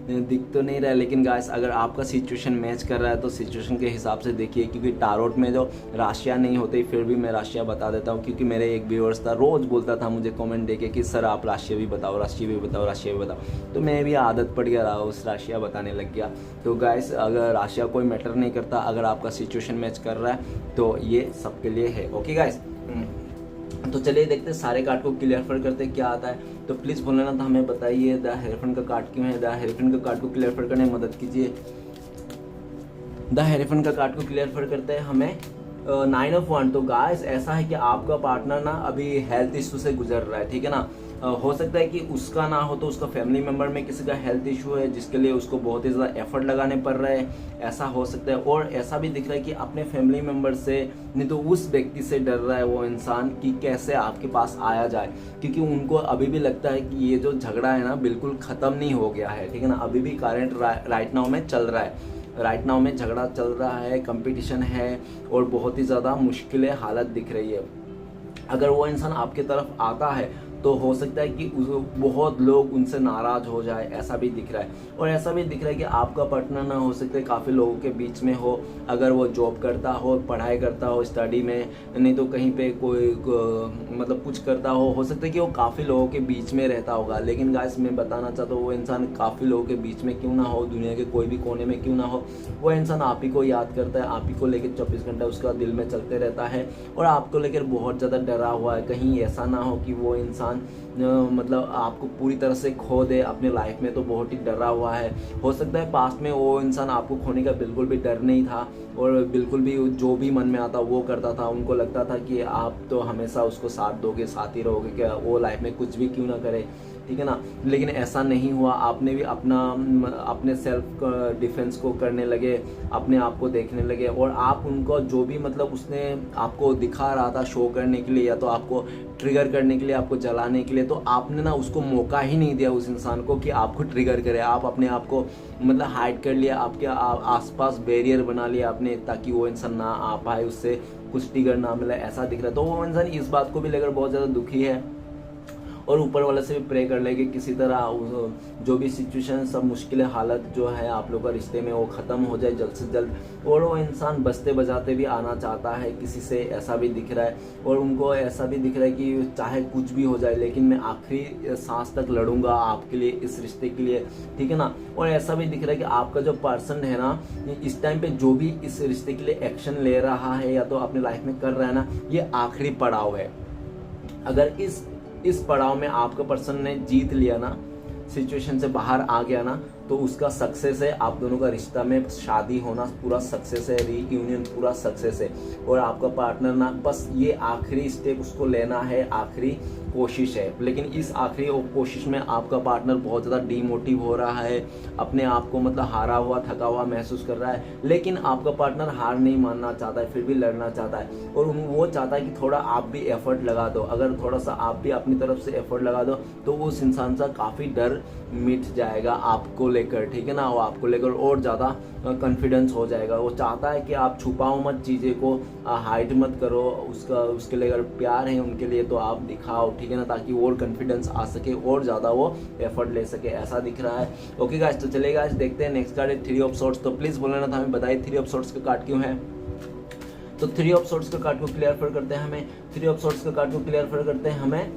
A: दिख तो नहीं रहा है। लेकिन गाइस अगर आपका सिचुएशन मैच कर रहा है तो सिचुएशन के हिसाब से देखिए, क्योंकि टारोट में जो राशियाँ नहीं होती, फिर भी मैं राशियाँ बता देता हूँ। क्योंकि मेरे एक व्यूअर्स था, रोज़ बोलता था मुझे कमेंट देके कि सर आप राशियाँ भी बताओ, राशियाँ भी बताओ, राशियाँ भी बताओ। तो मैं भी आदत पड़ गया, रहा उस राशियाँ बताने लग गया। तो गाइस अगर राशियाँ कोई मैटर नहीं करता, अगर आपका सिचुएशन मैच कर रहा है तो ये सबके लिए है। ओके गाइस, तो चलिए देखते हैं सारे कार्ड को क्लियर करते हैं क्या आता है। तो प्लीज़ बोलना ना, तो हमें बताइए द हेरोफेंट का कार्ड क्यों है। द हेरोफेंट का कार्ड को क्लियर करने में मदद कीजिए। द हेरोफेंट का कार्ड को क्लियर करते हैं हमें 9 ऑफ वांड। तो गाइस ऐसा है कि आपका पार्टनर ना अभी हेल्थ इशू से गुजर रहा है, ठीक है ना। हो सकता है कि उसका ना हो तो उसका फैमिली मेम्बर में किसी का हेल्थ इशू है, जिसके लिए उसको बहुत ही ज़्यादा एफर्ट लगाने पड़ रहे हैं, ऐसा हो सकता है। और ऐसा भी दिख रहा है कि अपने फैमिली मेम्बर से नहीं तो उस व्यक्ति से डर रहा है वो इंसान कि कैसे आपके पास आया जाए, क्योंकि उनको अभी भी लगता है कि ये जो झगड़ा है ना बिल्कुल ख़त्म नहीं हो गया है, ठीक है ना। अभी भी करंट राइट नाउ में चल रहा है, राइट नाउ में झगड़ा चल रहा है, कंपटीशन है, और बहुत ही ज़्यादा मुश्किलें हालत दिख रही है। अगर वो इंसान आपके तरफ आता है तो हो सकता है कि बहुत लोग उनसे नाराज़ हो जाए, ऐसा भी दिख रहा है। और ऐसा भी दिख रहा है कि आपका पार्टनर ना हो सकता है काफ़ी लोगों के बीच में हो, अगर वो जॉब करता हो, पढ़ाई करता हो, स्टडी में, नहीं तो कहीं पे कोई मतलब कुछ करता हो सकता है कि वो काफ़ी लोगों के बीच में रहता होगा। लेकिन गाइस मैं बताना चाहता हूँ वो इंसान काफ़ी लोगों के बीच में क्यों ना हो, दुनिया के कोई भी कोने में क्यों ना हो, वो इंसान आप ही को याद करता है, आप ही को लेकर 24 घंटा उसका दिल में चलते रहता है, और आपको लेकर बहुत ज़्यादा डरा हुआ है। कहीं ऐसा ना हो कि वो इंसान मतलब आपको पूरी तरह से खो दे अपने लाइफ में, तो बहुत ही डरा हुआ है। हो सकता है पास्ट में वो इंसान आपको खोने का बिल्कुल भी डर नहीं था, और बिल्कुल भी जो भी मन में आता वो करता था। उनको लगता था कि आप तो हमेशा उसको साथ दोगे, साथ ही रहोगे, क्या वो लाइफ में कुछ भी क्यों ना करे, ठीक है ना। लेकिन ऐसा नहीं हुआ, आपने भी अपने सेल्फ डिफेंस को करने लगे, अपने आप को देखने लगे, और आप उनको जो भी मतलब उसने आपको दिखा रहा था शो करने के लिए, या तो आपको ट्रिगर करने के लिए, आपको जलाने के लिए, तो आपने ना उसको मौका ही नहीं दिया उस इंसान को कि आपको ट्रिगर करे। आप अपने आप को मतलब हाइड कर लिया, आपके आसपास बैरियर बना लिया आपने, ताकि वो इंसान ना आ पाए, उससे कुछ ट्रिगर ना मिले, ऐसा दिख रहा है। तो वो इंसान इस बात को भी लेकर बहुत ज़्यादा दुखी है, और ऊपर वाले से भी प्रे कर ले कि किसी तरह जो भी सिचुएशन, सब मुश्किल हालत जो है आप लोग का रिश्ते में, वो ख़त्म हो जाए जल्द से जल्द। और वो इंसान बजते बजाते भी आना चाहता है किसी से, ऐसा भी दिख रहा है। और उनको ऐसा भी दिख रहा है कि चाहे कुछ भी हो जाए, लेकिन मैं आखिरी सांस तक लड़ूंगा आपके लिए, इस रिश्ते के लिए, ठीक है ना। और ऐसा भी दिख रहा है कि आपका जो पर्सन है ना, इस टाइम पे जो भी इस रिश्ते के लिए एक्शन ले रहा है या तो अपनी लाइफ में कर रहा है ना, ये आखिरी पड़ाव है। अगर इस पड़ाव में आपका पर्सन ने जीत लिया ना, सिचुएशन से बाहर आ गया ना, तो उसका सक्सेस है। आप दोनों का रिश्ता में शादी होना पूरा सक्सेस है, रीयूनियन पूरा सक्सेस है। और आपका पार्टनर ना बस ये आखिरी स्टेप उसको लेना है, आखिरी कोशिश है। लेकिन इस आखिरी कोशिश में आपका पार्टनर बहुत ज़्यादा डीमोटिव हो रहा है, अपने आप को मतलब हारा हुआ, थका हुआ महसूस कर रहा है। लेकिन आपका पार्टनर हार नहीं मानना चाहता है, फिर भी लड़ना चाहता है, और वो चाहता है कि थोड़ा आप भी एफर्ट लगा दो। अगर थोड़ा सा आप भी अपनी तरफ से एफर्ट लगा दो तो उस इंसान से काफ़ी डर मिट जाएगा आपको लेकर, ठीक है ना, वो आपको लेकर और ज़्यादा कॉन्फिडेंस हो जाएगा। वो चाहता है कि आप छुपाओ मत चीज़ें को, हाइड मत करो, उसके लिए अगर प्यार है उनके लिए तो आप दिखाओ, ठीक है ना, ताकि और कॉन्फिडेंस आ सके और ज़्यादा वो एफर्ट ले सके, ऐसा दिख रहा है। ओके गाइस, तो चलिए गाइस देखते हैं नेक्स्ट कार्ड है थ्री ऑफ सोर्ड्स। तो प्लीज़ बोलना था हमें बताइए थ्री ऑफ सोर्ड्स का कार्ड क्यों है। तो थ्री ऑफ सोर्ड्स का कार्ड को क्लियर करते हैं हमें, थ्री ऑफ सोर्ड्स का कार्ड को क्लियर करते हैं हमें।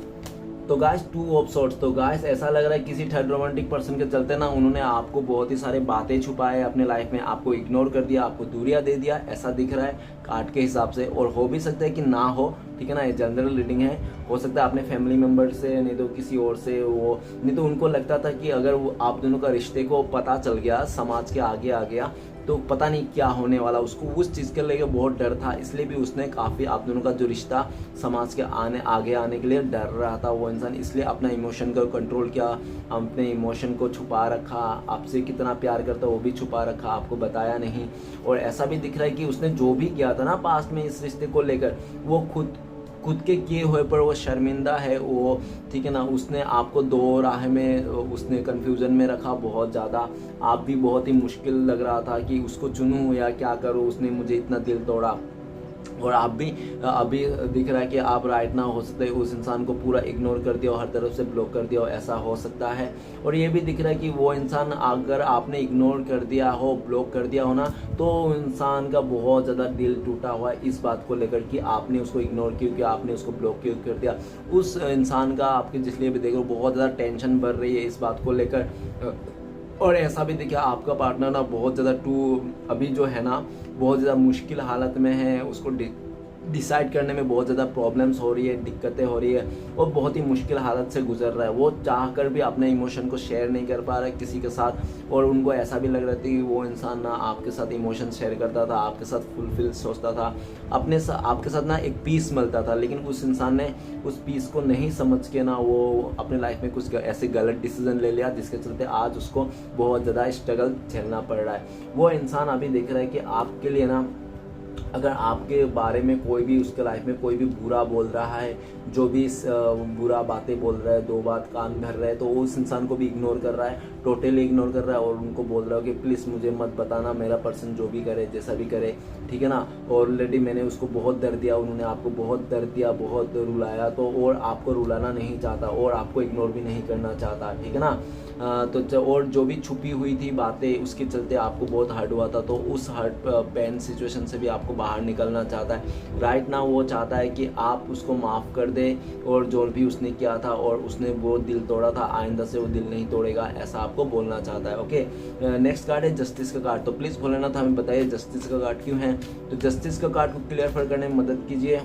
A: तो गाइस टू ऑफ सोर्ड्स, तो गाइस ऐसा लग रहा है किसी थर्ड रोमांटिक पर्सन के चलते ना उन्होंने आपको बहुत ही सारे बातें छुपाए अपने लाइफ में, आपको इग्नोर कर दिया, आपको दूरियां दे दिया, ऐसा दिख रहा है कार्ड के हिसाब से। और हो भी सकता है कि ना हो, ठीक है ना, ये जनरल रीडिंग है, हो सकता है अपने फैमिली मेम्बर से, नहीं तो किसी और से, वो नहीं तो उनको लगता था कि अगर वो आप दोनों का रिश्ते को पता चल गया, समाज के आगे आ गया, तो पता नहीं क्या होने वाला, उसको उस चीज़ के लिए बहुत डर था, इसलिए भी उसने काफ़ी आप दोनों का जो रिश्ता समाज के आगे आने के लिए डर रहा था वो इंसान, इसलिए अपना इमोशन को कंट्रोल किया, अपने इमोशन को छुपा रखा, आपसे कितना प्यार करता वो भी छुपा रखा, आपको बताया नहीं। और ऐसा भी दिख रहा है कि उसने जो भी किया था ना पास्ट में इस रिश्ते को लेकर, वो खुद के किए हुए पर वो शर्मिंदा है वो, ठीक है ना, उसने आपको दो राह में उसने कंफ्यूजन में रखा बहुत ज़्यादा, आप भी बहुत ही मुश्किल लग रहा था कि उसको चुनूं या क्या करूं, उसने मुझे इतना दिल तोड़ा। और आप भी अभी दिख रहा है कि आप राइट ना हो सकते उस इंसान को पूरा इग्नोर कर दिया और हर तरफ से ब्लॉक कर दिया हो, ऐसा हो सकता है। और ये भी दिख रहा है कि वो इंसान अगर आपने इग्नोर कर दिया हो, ब्लॉक कर दिया हो ना, तो इंसान का बहुत ज़्यादा दिल टूटा हुआ है इस बात को लेकर कि आपने उसको इग्नोर क्यों किया, आपने उसको ब्लॉक क्यों कर दिया। उस इंसान का आपके जिसलिए भी देख रहे हो बहुत ज़्यादा टेंशन बढ़ रही है इस बात को लेकर। और ऐसा भी देखिए आपका पार्टनर ना बहुत ज़्यादा अभी जो है ना बहुत ज़्यादा मुश्किल हालत में है, उसको डिसाइड करने में बहुत ज़्यादा प्रॉब्लम्स हो रही है, दिक्कतें हो रही है, और बहुत ही मुश्किल हालत से गुजर रहा है। वो चाहकर भी अपने इमोशन को शेयर नहीं कर पा रहा है किसी के साथ, और उनको ऐसा भी लग रहा था कि वो इंसान ना आपके साथ इमोशन शेयर करता था, आपके साथ फुलफिल सोचता था, आपके साथ ना एक पीस मिलता था, लेकिन उस इंसान ने उस पीस को नहीं समझ के ना वो अपने लाइफ में कुछ ऐसे गलत डिसीजन ले लिया जिसके चलते आज उसको बहुत ज़्यादा स्ट्रगल झेलना पड़ रहा है। वो इंसान अभी देख रहा है कि आपके लिए ना अगर आपके बारे में कोई भी उसके लाइफ में कोई भी बुरा बोल रहा है, जो भी बुरा बातें बोल रहा है, दो बात कान भर रहा है, तो वो उस इंसान को भी इग्नोर कर रहा है, टोटली इग्नोर कर रहा है, और उनको बोल रहा है कि प्लीज़ मुझे मत बताना, मेरा पर्सन जो भी करे जैसा भी करे, ठीक है ना, ऑलरेडी मैंने उसको बहुत दर्द दिया, उन्होंने आपको बहुत दर्द दिया, बहुत रुलाया, तो और आपको रुलाना नहीं चाहता और आपको इग्नोर भी नहीं करना चाहता, ठीक है ना। तो और जो भी छुपी हुई थी बातें उसके चलते आपको बहुत हर्ट हुआ था, तो उस हर्ट पेन सिचुएशन से भी आपको बाहर निकलना चाहता है राइट नाउ। वो चाहता है कि आप उसको माफ़ कर दे, और जो भी उसने किया था और उसने वो दिल तोड़ा था, आइंदा से वो दिल नहीं तोड़ेगा, ऐसा आपको बोलना चाहता है। ओके, नेक्स्ट कार्ड है जस्टिस का कार्ड। तो प्लीज़ बोलना था हमें बताइए जस्टिस का कार्ड क्यों है। तो जस्टिस का कार्ड को क्लियर करने में मदद कीजिए।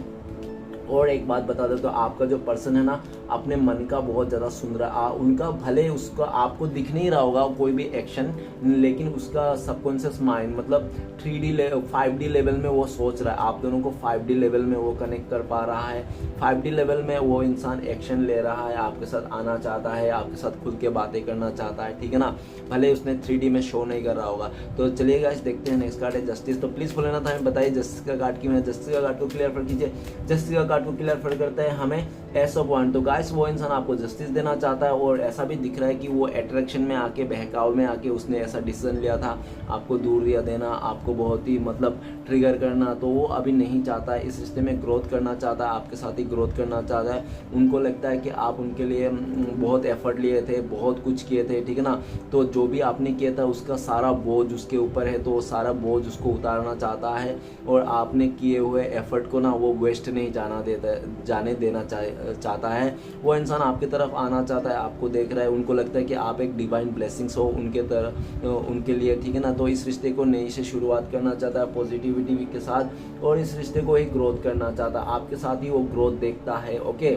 A: और एक बात बता दो, तो आपका जो पर्सन है ना अपने मन का बहुत ज़्यादा सुन रहा, उनका भले उसका आपको दिख नहीं रहा होगा कोई भी एक्शन, लेकिन उसका सबकॉन्शियस माइंड मतलब 5D लेवल में वो सोच रहा है, आप दोनों को 5D लेवल में वो कनेक्ट कर पा रहा है। 5D लेवल में वो इंसान एक्शन ले रहा है, आपके साथ आना चाहता है, आपके साथ खुल के बातें करना चाहता है, ठीक है ना, भले उसने 3D में शो नहीं कर रहा होगा। तो चलिए गाइस देखते हैं नेक्स्ट कार्ड है जस्टिस। तो प्लीज़ बोलना था हमें बताइए जस्टिस का कार्ड क्यों है। जस्टिस का कार्ड को क्लियर कर कीजिए। जस्टिस का कार्ड को क्लियर करता है हमें एस ऑफ वांड। तो गाइस वो इंसान आपको जस्टिस देना चाहता है, और ऐसा भी दिख रहा है कि वो अट्रैक्शन में आके, बहकाव में आके उसने ऐसा डिसीजन लिया था आपको दूर दिया देना, आपको बहुत ही मतलब ट्रिगर करना, तो वो अभी नहीं चाहता है इस रिश्ते में ग्रोथ करना चाहता है, आपके साथ ही ग्रोथ करना चाहता है। उनको लगता है कि आप उनके लिए बहुत एफर्ट लिए थे, बहुत कुछ किए थे, ठीक है ना, तो जो भी आपने किया था उसका सारा बोझ उसके ऊपर है, तो वो सारा बोझ उसको उतारना चाहता है, और आपने किए हुए एफर्ट को ना वो वेस्ट नहीं जाने देना चाहता है। वो इंसान आपकी तरफ आना चाहता है, आपको देख रहा है, उनको लगता है कि आप एक डिवाइन ब्लेसिंग्स हो उनके लिए, ठीक है ना, तो इस रिश्ते को नई से शुरुआत करना चाहता है पॉजिटिविटी के साथ, और इस रिश्ते को ही ग्रोथ करना चाहता है, आपके साथ ही वो ग्रोथ देखता है। ओके,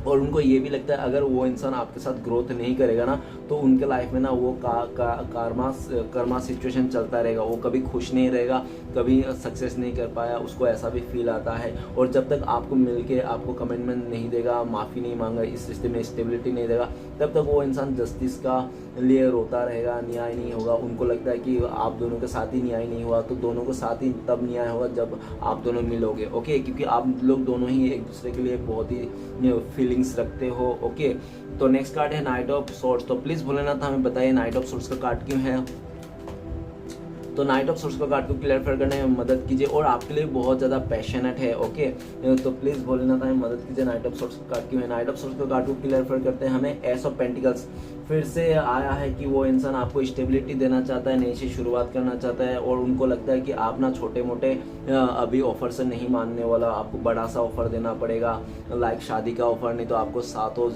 A: और उनको ये भी लगता है अगर वो इंसान आपके साथ ग्रोथ नहीं करेगा ना, तो उनके लाइफ में ना वो कर्मा सिचुएशन चलता रहेगा, वो कभी खुश नहीं रहेगा, कभी सक्सेस नहीं कर पाया, उसको ऐसा भी फील आता है। और जब तक आपको मिलके आपको कमिटमेंट नहीं देगा, माफ़ी नहीं मांगा, इस रिश्ते में स्टेबिलिटी नहीं देगा, तब तक वो इंसान जस्टिस का लिए रोता रहेगा, न्याय नहीं होगा। उनको लगता है कि आप दोनों के साथ ही न्याय नहीं हुआ, तो दोनों को साथ ही तब न्याय होगा जब आप दोनों मिलोगे। ओके, क्योंकि आप लोग दोनों ही एक दूसरे के लिए बहुत ही फीलिंग्स रखते हो। ओके, तो नेक्स्ट कार्ड है नाइट ऑफ सोर्ड्स। तो प्लीज़ प्लीज़ भोलेनाथ हमें बताइए नाइट ऑफ सोर्स का कार्ड क्यों है। तो नाइट ऑफ सोर्स का कार्ड को क्लियर करने में मदद कीजिए और आपके लिए बहुत ज़्यादा पैशनेट है। ओके, तो प्लीज़ भोलेनाथ हमें मदद कीजिए। नाइट ऑफ सोर्स का कार्ड क्यों है। नाइट ऑफ सोर्स का कार्ड को क्लियर करते हैं हमें एस ऑफ पेंटिकल्स फिर से आया है कि वो इंसान आपको स्टेबिलिटी देना चाहता है, नई से शुरुआत करना चाहता है और उनको लगता है कि आप ना छोटे मोटे अभी ऑफर से नहीं मानने वाला, आपको बड़ा सा ऑफर देना पड़ेगा, लाइक शादी का ऑफर, नहीं तो आपको साथों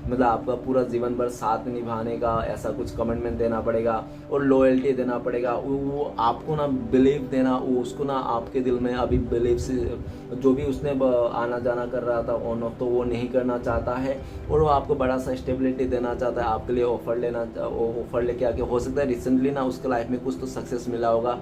A: मतलब आपका पूरा जीवन भर साथ निभाने का ऐसा कुछ कमिटमेंट देना पड़ेगा और लॉयल्टी देना पड़ेगा। वो आपको ना बिलीव देना, वो उसको ना आपके दिल में अभी बिलीव से जो भी उसने आना जाना कर रहा था ऑन ऑफ, तो वो नहीं करना चाहता है और वो आपको बड़ा सा स्टेबिलिटी देना चाहता है, आपके लिए ऑफर लेके आके। हो सकता है रिसेंटली ना उसके लाइफ में कुछ तो सक्सेस मिला होगा,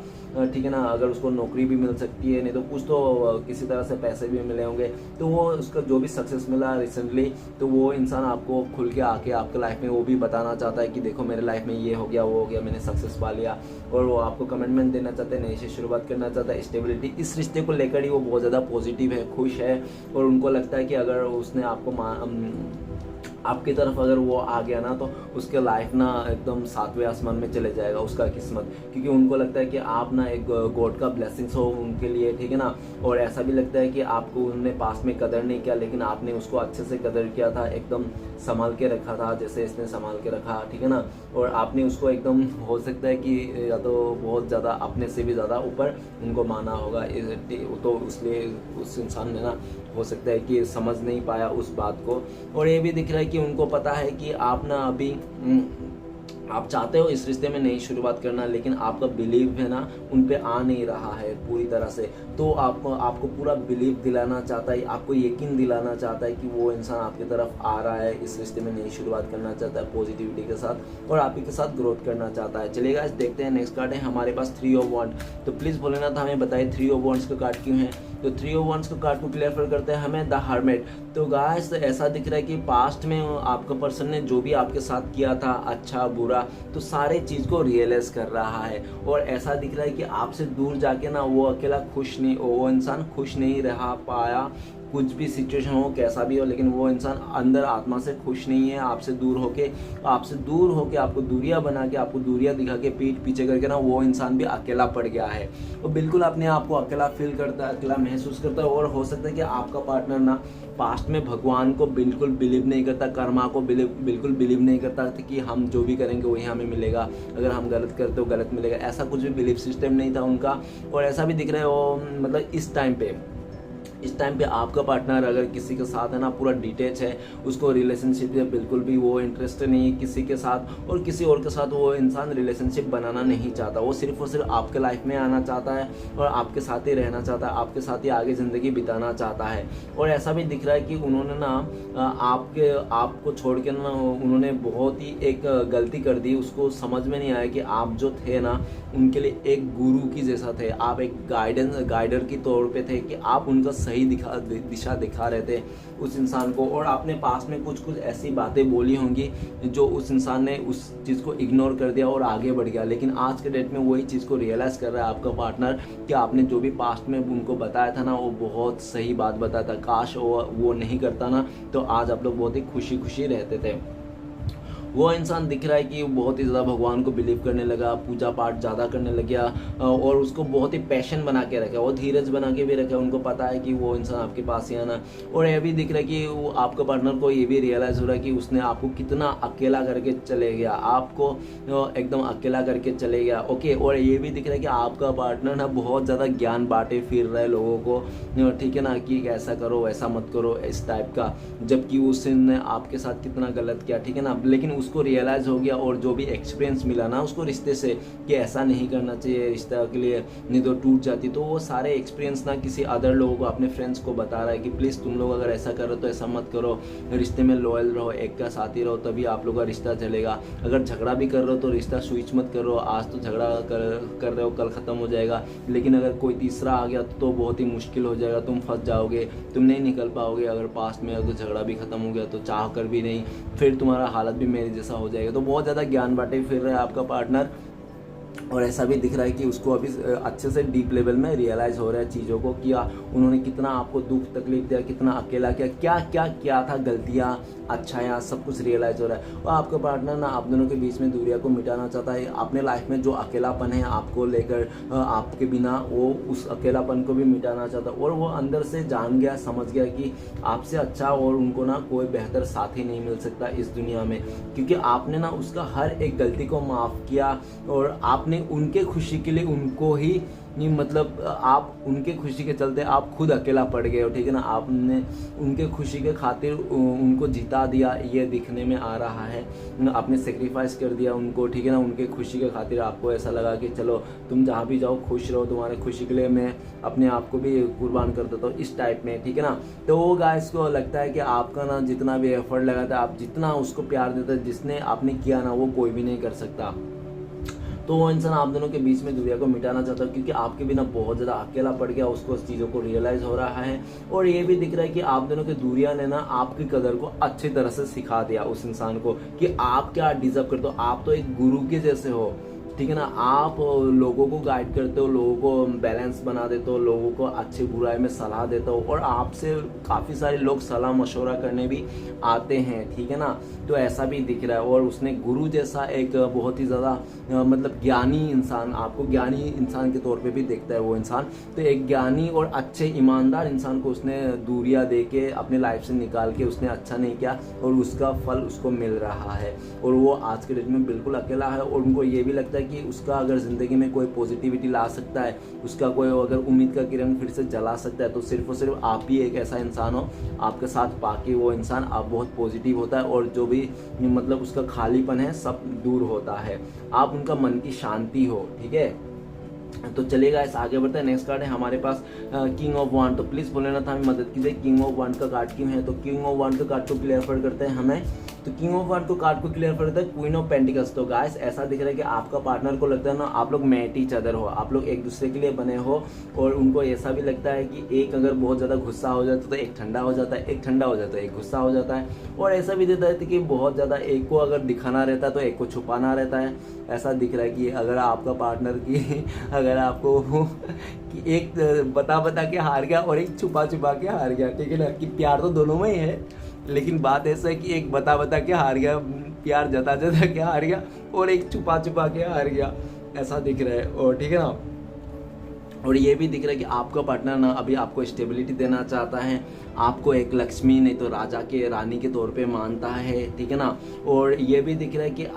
A: ठीक है ना, अगर उसको नौकरी भी मिल सकती है, नहीं तो कुछ तो किसी तरह से पैसे भी मिले होंगे, तो वो उसका जो भी सक्सेस मिला रिसेंटली, तो वो इंसान आपको खुल के आके आपके लाइफ में वो भी बताना चाहता है कि देखो मेरे लाइफ में ये हो गया, वो हो गया, मैंने सक्सेस पा लिया। और वो आपको कमिटमेंट देना चाहते हैं, नई से शुरुआत करना चाहता है, स्टेबिलिटी। इस रिश्ते को लेकर ही वो बहुत ज़्यादा पॉजिटिव है, खुश है और उनको लगता है कि अगर उसने आपकी तरफ अगर वो आ गया ना तो उसके लाइफ ना एकदम 7वें आसमान में चले जाएगा उसका किस्मत, क्योंकि उनको लगता है कि आप ना एक गॉड का ब्लेसिंग्स हो उनके लिए, ठीक है ना। और ऐसा भी लगता है कि आपको उन्होंने पास में कदर नहीं किया, लेकिन आपने उसको अच्छे से कदर किया था, एकदम संभाल के रखा था जैसे इसने संभाल के रखा, ठीक है ना। और आपने उसको एकदम हो सकता है कि या तो बहुत ज़्यादा अपने से भी ज़्यादा ऊपर उनको माना होगा, तो इसलिए उस इंसान ने ना हो सकता है कि समझ नहीं पाया उस बात को। और ये भी दिख रहा है कि उनको पता है कि आप ना अभी आप चाहते हो इस रिश्ते में नई शुरुआत करना, लेकिन आपका बिलीव है ना उन पे आ नहीं रहा है पूरी तरह से। तो आपको पूरा बिलीव दिलाना चाहता है, आपको यकीन दिलाना चाहता है कि वो इंसान आपकी तरफ आ रहा है, इस रिश्ते में नई शुरुआत करना चाहता है पॉजिटिविटी के साथ और आप ही के साथ ग्रोथ करना चाहता है। चलिए गाइस देखते हैं नेक्स्ट कार्ड है हमारे पास 3 ऑफ वांड। तो प्लीज़ भोलेनाथ हमें बताइए 3 ऑफ वांड्स का कार्ड क्यों है। तो 3 ऑफ वांड्स का कार्ड को क्लियर करते हैं हमें द हर्मिट। तो गाइस ऐसा दिख रहा है कि पास्ट में आपका पर्सन ने जो भी आपके साथ किया था अच्छा बुरा, तो सारे चीज़ को रियलाइज कर रहा है और ऐसा दिख रहा है कि आपसे दूर जाके ना वो अकेला खुश नहीं, वो इंसान खुश नहीं रह पाया, कुछ भी सिचुएशन हो कैसा भी हो, लेकिन वो इंसान अंदर आत्मा से खुश नहीं है। आपसे दूर होके आपको दूरियां बना के, आपको दूरियां दिखा के, पीठ पीछे करके ना वो इंसान भी अकेला पड़ गया है। वो बिल्कुल अपने आप को अकेला फील करता है, अकेला महसूस करता है। और हो सकता है कि आपका पार्टनर ना पास्ट में भगवान को बिल्कुल बिलीव नहीं करता, कर्मा को बिल्कुल बिलीव नहीं करता कि हम जो भी करेंगे वही हमें मिलेगा, अगर हम गलत करते तो गलत मिलेगा, ऐसा कुछ भी बिलीफ सिस्टम नहीं था उनका। और ऐसा भी दिख रहा है वो मतलब इस टाइम पे आपका पार्टनर अगर किसी के साथ है ना पूरा डिटेच है, उसको रिलेशनशिप में बिल्कुल भी वो इंटरेस्ट नहीं है किसी के साथ, और किसी और के साथ वो इंसान रिलेशनशिप बनाना नहीं चाहता। वो सिर्फ और सिर्फ आपके लाइफ में आना चाहता है और आपके साथ ही रहना चाहता है, आपके साथ ही आगे ज़िंदगी बिताना चाहता है। और ऐसा भी दिख रहा है कि उन्होंने ना आपको छोड़ के ना उन्होंने बहुत ही एक गलती कर दी। उसको समझ में नहीं आया कि आप जो थे ना उनके लिए एक गुरु की जैसा थे, आप एक गाइडर की तौर पे थे कि आप उनका सही दिशा दिखा रहे थे उस इंसान को। और आपने पास में कुछ ऐसी बातें बोली होंगी जो उस इंसान ने उस चीज़ को इग्नोर कर दिया और आगे बढ़ गया, लेकिन आज के डेट में वही चीज़ को रियलाइज़ कर रहा है आपका पार्टनर कि आपने जो भी पास्ट में उनको बताया था ना वो बहुत सही बात बताया था। काश वो नहीं करता ना तो आज आप लोग बहुत ही खुशी खुशी रहते थे। वो इंसान दिख रहा है कि बहुत ही ज़्यादा भगवान को बिलीव करने लगा, पूजा पाठ ज़्यादा करने लग गया और उसको बहुत ही पैशन बना के रखा, वो धीरज बना के भी रखा। उनको पता है कि वो इंसान आपके पास ही आना। और ये भी दिख रहा है कि वो आपका पार्टनर को ये भी रियलाइज़ हो रहा है कि उसने आपको कितना अकेला करके चले गया, आपको एकदम अकेला करके चले गया। ओके, और ये भी दिख रहा है कि आपका पार्टनर ना बहुत ज़्यादा ज्ञान बांटे फिर रहा है लोगों को, ठीक है ना, कि ऐसा करो वैसा मत करो इस टाइप का, जबकि उसने आपके साथ कितना गलत किया, ठीक है ना। लेकिन उसको रियलाइज़ हो गया और जो भी एक्सपीरियंस मिला ना उसको रिश्ते से कि ऐसा नहीं करना चाहिए रिश्ता के लिए, नहीं तो टूट जाती, तो वो सारे एक्सपीरियंस ना किसी अदर लोगों को, अपने फ्रेंड्स को बता रहा है कि प्लीज़ तुम लोग अगर ऐसा करो तो ऐसा मत करो, रिश्ते में लॉयल रहो, एक का साथी रहो, तभी आप लोग का रिश्ता चलेगा। अगर झगड़ा भी कर रहे हो तो रिश्ता स्विच मत करो, आज तो झगड़ा कर रहे हो कल ख़त्म हो जाएगा, लेकिन अगर कोई तीसरा आ गया तो बहुत ही मुश्किल हो जाएगा, तुम फंस जाओगे, तुम नहीं निकल पाओगे। अगर पास्ट में अगर झगड़ा भी ख़त्म हो गया तो चाह कर भी नहीं, फिर तुम्हारा हालत भी मेरी जैसा हो जाएगा। तो बहुत ज़्यादा ज्ञान बांटे फिर रहा है आपका पार्टनर। और ऐसा भी दिख रहा है कि उसको अभी अच्छे से डीप लेवल में रियलाइज़ हो रहा है चीज़ों को कि उन्होंने कितना आपको दुख तकलीफ दिया, कितना अकेला किया, क्या क्या किया था, गलतियाँ अच्छाइयाँ सब कुछ रियलाइज़ हो रहा है। और आपका पार्टनर ना आप दोनों के बीच में दूरियां को मिटाना चाहता है। अपने लाइफ में जो अकेलापन है आपको लेकर, आपके बिना, वो उस अकेलापन को भी मिटाना चाहता है। और वो अंदर से जान गया, समझ गया कि आपसे अच्छा और उनको ना कोई बेहतर साथी नहीं मिल सकता इस दुनिया में, क्योंकि आपने ना उसका हर एक गलती को माफ़ किया और आपने उनके खुशी के लिए उनको ही नहीं, मतलब आप उनके खुशी के चलते आप खुद अकेला पड़ गए हो, ठीक है ना। आपने उनके खुशी के खातिर उनको जिता दिया, ये दिखने में आ रहा है। आपने सेक्रीफाइस कर दिया उनको, ठीक है ना। उनके खुशी के खातिर आपको ऐसा लगा कि चलो तुम जहाँ भी जाओ खुश रहो, तुम्हारे खुशी के लिए मैं अपने आप को भी कुर्बान कर देता हूँ, इस टाइप में, ठीक है ना। तो वो गाइस को लगता है कि आपका ना जितना भी एफर्ट लगाता है, आप जितना उसको प्यार देते हैं, जिसने आपने किया ना, वो कोई भी नहीं कर सकता। तो वो इंसान आप दोनों के बीच में दूरिया को मिटाना चाहता है, क्योंकि आपके बिना बहुत ज़्यादा अकेला पड़ गया, उसको उस चीज़ों को रियलाइज़ हो रहा है। और ये भी दिख रहा है कि आप दोनों के दूरिया ने ना आपकी कदर को अच्छी तरह से सिखा दिया उस इंसान को कि आप क्या डिजर्व करते हो। आप तो एक गुरु के जैसे हो, ठीक है ना। आप लोगों को गाइड करते हो, लोगों को बैलेंस बना देते हो, लोगों को अच्छे बुराई में सलाह देते हो, और आपसे काफ़ी सारे लोग सलाह मशवरा करने भी आते हैं, ठीक है ना। तो ऐसा भी दिख रहा है। और उसने गुरु जैसा एक बहुत ही ज़्यादा मतलब ज्ञानी इंसान, आपको ज्ञानी इंसान के तौर पे भी देखता है वो इंसान। तो एक ज्ञानी और अच्छे ईमानदार इंसान को उसने दूरियां दे के अपने लाइफ से निकाल के उसने अच्छा नहीं किया, और उसका फल उसको मिल रहा है। और वो आज के डेट में बिल्कुल अकेला है, और उनको ये भी लगता है कि उसका अगर ज़िंदगी में कोई पॉजिटिविटी ला सकता है, उसका कोई अगर उम्मीद का किरण फिर से जला सकता है, तो सिर्फ और सिर्फ आप ही एक ऐसा इंसान हो, आपके साथ पाके वो इंसान आप बहुत पॉजिटिव होता है, और जो भी मतलब उसका खालीपन है सब दूर होता है, आप उनका मन की शांति हो, ठीक है। तो चलेगा, इस आगे बढ़ते हैं। नेक्स्ट कार्ड है हमारे पास किंग ऑफ वांड। तो प्लीज़ बोले ना था हमें मदद कीजिए, किंग ऑफ वांड का कार्ड क्यों है। तो किंग ऑफ वांड का कार्ड को क्लियर करते हैं हमें। तो किंग ऑफ वांड को कार्ड को क्लियर करते हैं क्वीन ऑफ पेंटिकल्स। तो गाइस ऐसा दिख रहा है कि आपका पार्टनर को लगता है ना आप लोग मैट ईच अदर हो, आप लोग एक दूसरे के लिए बने हो। और उनको ऐसा भी लगता है कि एक अगर बहुत ज़्यादा गुस्सा हो जाता है तो एक ठंडा हो जाता है, एक ठंडा हो जाता है एक गुस्सा हो जाता है। और ऐसा भी देता है कि बहुत ज़्यादा एक को अगर दिखाना रहता है तो एक को छुपाना रहता है। ऐसा दिख रहा है कि अगर आपका पार्टनर की अगर आपको कि एक बता के हार गया और एक छुपा के हार गया, ठीक है ना, कि प्यार तो दोनों में ही है, लेकिन बात ऐसा है कि एक बता के हार गया, प्यार जता के हार गया, और एक छुपा के हार गया, ऐसा दिख रहा है। और ठीक है ना, और ये भी दिख रहा है कि आपका पार्टनर ना अभी आपको स्टेबिलिटी देना चाहता है, आपको एक लक्ष्मी नहीं तो राजा के रानी के तौर पे मानता है, ठीक है ना। और ये भी दिख रहा है कि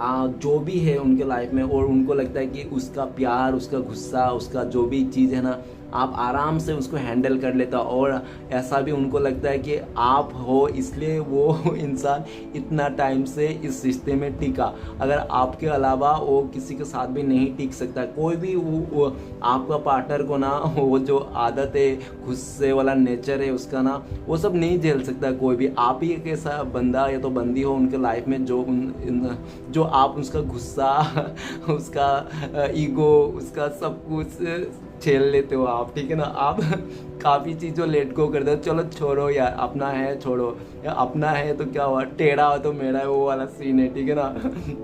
A: जो भी है उनके लाइफ में, और उनको लगता है कि उसका प्यार, उसका गुस्सा, उसका जो भी चीज़ है ना, आप आराम से उसको हैंडल कर लेता। और ऐसा भी उनको लगता है कि आप हो, इसलिए वो इंसान इतना टाइम से इस रिश्ते में टिका। अगर आपके अलावा वो किसी के साथ भी नहीं टिक सकता, कोई भी वो आपका पार्टनर को ना, वो जो आदत है, गुस्से वाला नेचर है उसका ना, वो सब नहीं झेल सकता कोई भी। आप ही एक ऐसा बंदा या तो बंदी हो उनके लाइफ में जो आप उसका गुस्सा, उसका ईगो, उसका सब कुछ झेल लेते हो आप, ठीक है ना। आप काफ़ी चीज़ों लेट गो कर दो, चलो छोड़ो यार, अपना है छोड़ो, या अपना है तो क्या हुआ, टेढ़ा हो तो मेरा है, वो वाला सीन है, ठीक है ना।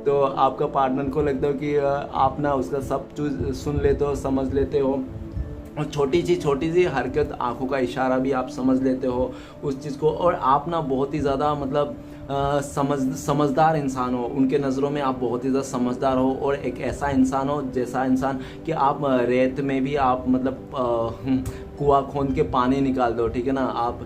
A: तो आपका पार्टनर को लगता हो कि आप ना उसका सब चीज़ सुन लेते हो, समझ लेते हो, और छोटी सी हरकत, आंखों का इशारा भी आप समझ लेते हो उस चीज़ को। और आप ना बहुत ही ज़्यादा मतलब समझदार इंसान हो, उनके नज़रों में आप बहुत ही ज़्यादा समझदार हो, और एक ऐसा इंसान हो, जैसा इंसान कि आप रेत में भी आप मतलब कुआं खोद के पानी निकाल दो, ठीक है ना। आप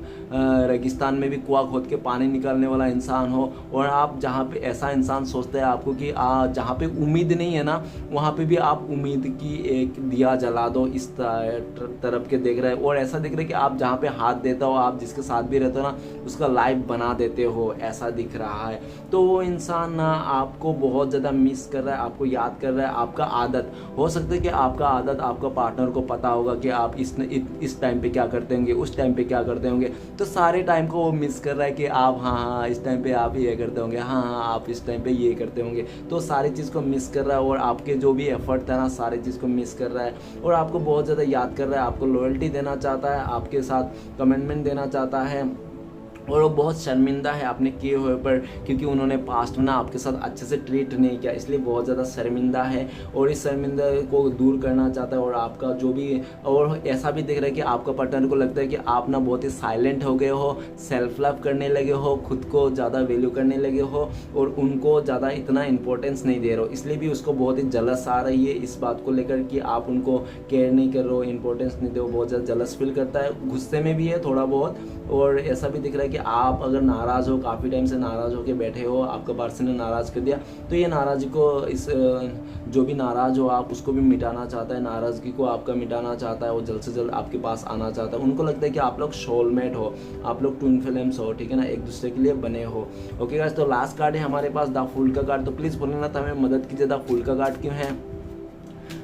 A: रेगिस्तान में भी कुआं खोद के पानी निकालने वाला इंसान हो। और आप जहाँ पे ऐसा इंसान सोचते हैं आपको कि जहाँ पे उम्मीद नहीं है ना, वहाँ पे भी आप उम्मीद की एक दिया जला दो, इस तरफ के देख रहे हैं। और ऐसा दिख रहा है कि आप जहाँ पे हाथ देता हो, आप जिसके साथ भी रहते हो ना, उसका लाइफ बना देते हो, ऐसा दिख रहा है। तो वो इंसान ना आपको बहुत ज़्यादा मिस कर रहा है, आपको याद कर रहा है। आपका आदत हो सकता है कि आपका आदत आपका पार्टनर को पता होगा कि आप इस टाइम पे क्या करते होंगे, उस टाइम पे क्या करते होंगे, तो सारे टाइम को वो मिस कर रहा है कि आप हाँ इस टाइम पे आप ये करते होंगे, हाँ आप इस टाइम पे ये करते होंगे। तो सारी चीज़ को मिस कर रहा है, और आपके जो भी एफर्ट था ना, सारी चीज़ को मिस कर रहा है, और आपको बहुत ज़्यादा याद कर रहा है, आपको लॉयल्टी देना चाहता है, आपके साथ कमिटमेंट देना चाहता है, और वो बहुत शर्मिंदा है आपने किए हुए पर, क्योंकि उन्होंने पास्ट में ना आपके साथ अच्छे से ट्रीट नहीं किया, इसलिए बहुत ज़्यादा शर्मिंदा है और इस शर्मिंदा को दूर करना चाहता है। और आपका जो भी, और ऐसा भी दिख रहा है कि आपका पार्टनर को लगता है कि आप ना बहुत ही साइलेंट हो गए हो, सेल्फ लव करने लगे हो, खुद को ज़्यादा वैल्यू करने लगे हो और उनको ज़्यादा इतना इंपॉर्टेंस नहीं दे रहे हो, इसलिए भी उसको बहुत ही जलस आ रही है इस बात को लेकर कि आप उनको केयर नहीं कर रहे हो, इंपॉर्टेंस नहीं दे, बहुत ज़्यादा जलस फील करता है, गुस्से में भी है थोड़ा बहुत। और ऐसा भी दिख रहा है कि आप अगर नाराज़ हो, काफ़ी टाइम से नाराज़ होकर बैठे हो, आपका पर्सन ने नाराज़ कर दिया, तो ये नाराज़गी को, इस जो भी नाराज़ हो आप उसको भी मिटाना चाहता है, नाराज़गी को आपका मिटाना चाहता है, वो जल्द से जल्द आपके पास आना चाहता है। उनको लगता है कि आप लोग सोलमेट हो, आप लोग ट्विन फ्लेम्स हो, ठीक है ना, एक दूसरे के लिए बने हो। ओके गाइस, तो लास्ट कार्ड है हमारे पास द फूल का कार्ड। तो प्लीज़ बोलना था हमें मदद कीजिए, द फूल का कार्ड क्यों है,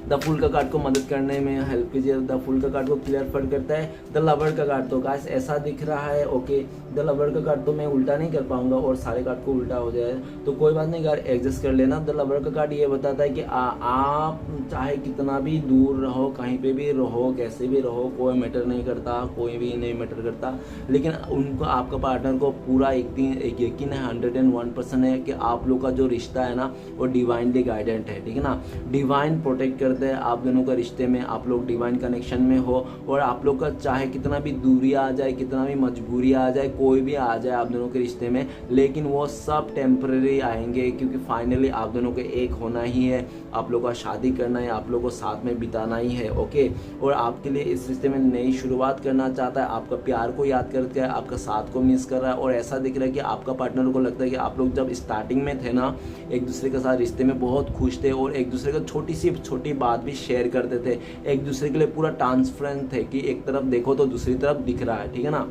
A: द फूल का कार्ड को मदद करने में हेल्प कीजिए। द फूल का कार्ड को क्लियर करता है द लवर का कार्ड। तो गाइस ऐसा दिख रहा है, ओके, द लवर का कार्ड तो मैं उल्टा नहीं कर पाऊंगा और सारे कार्ड को उल्टा हो जाए तो कोई बात नहीं यार, एडजस्ट कर लेना। द लवर का कार्ड ये बताता है कि आप चाहे कितना भी दूर रहो, कहीं पे भी रहो, कैसे भी रहो, कोई मैटर नहीं करता, कोई भी नहीं मैटर करता, लेकिन उनको, आपका पार्टनर को पूरा एक यकीन है, 101% है कि आप लोग का जो रिश्ता है ना वो डिवाइनली गाइडेंट है, ठीक है ना, डिवाइन प्रोटेक्ट करते हैं आप दोनों का रिश्ते में, आप लोग डिवाइन कनेक्शन में हो और आप लोग का चाहे कितना भी दूरी आ जाए, कितना भी मजबूरी आ जाए, कोई भी आ जाए आप दोनों के रिश्ते में, लेकिन वो सब टेम्पररी आएंगे, क्योंकि फाइनली आप दोनों को एक होना ही है, आप लोग का शादी करना है, आप लोग को साथ में बिताना ही है, ओके। और आपके लिए इस रिश्ते में नई शुरुआत करना चाहता है, आपका प्यार को याद करके आपका साथ को मिस कर रहा है। और ऐसा दिख रहा है कि आपका पार्टनर को लगता है कि आप लोग जब स्टार्टिंग में थे ना, एक दूसरे के साथ रिश्ते में बहुत खुश थे और एक दूसरे को छोटी सी छोटी बात भी शेयर करते थे, एक दूसरे के लिए पूरा ट्रांसपेरेंट थे कि एक तरफ देखो तो दूसरी तरफ दिख रहा है, ठीक है ना,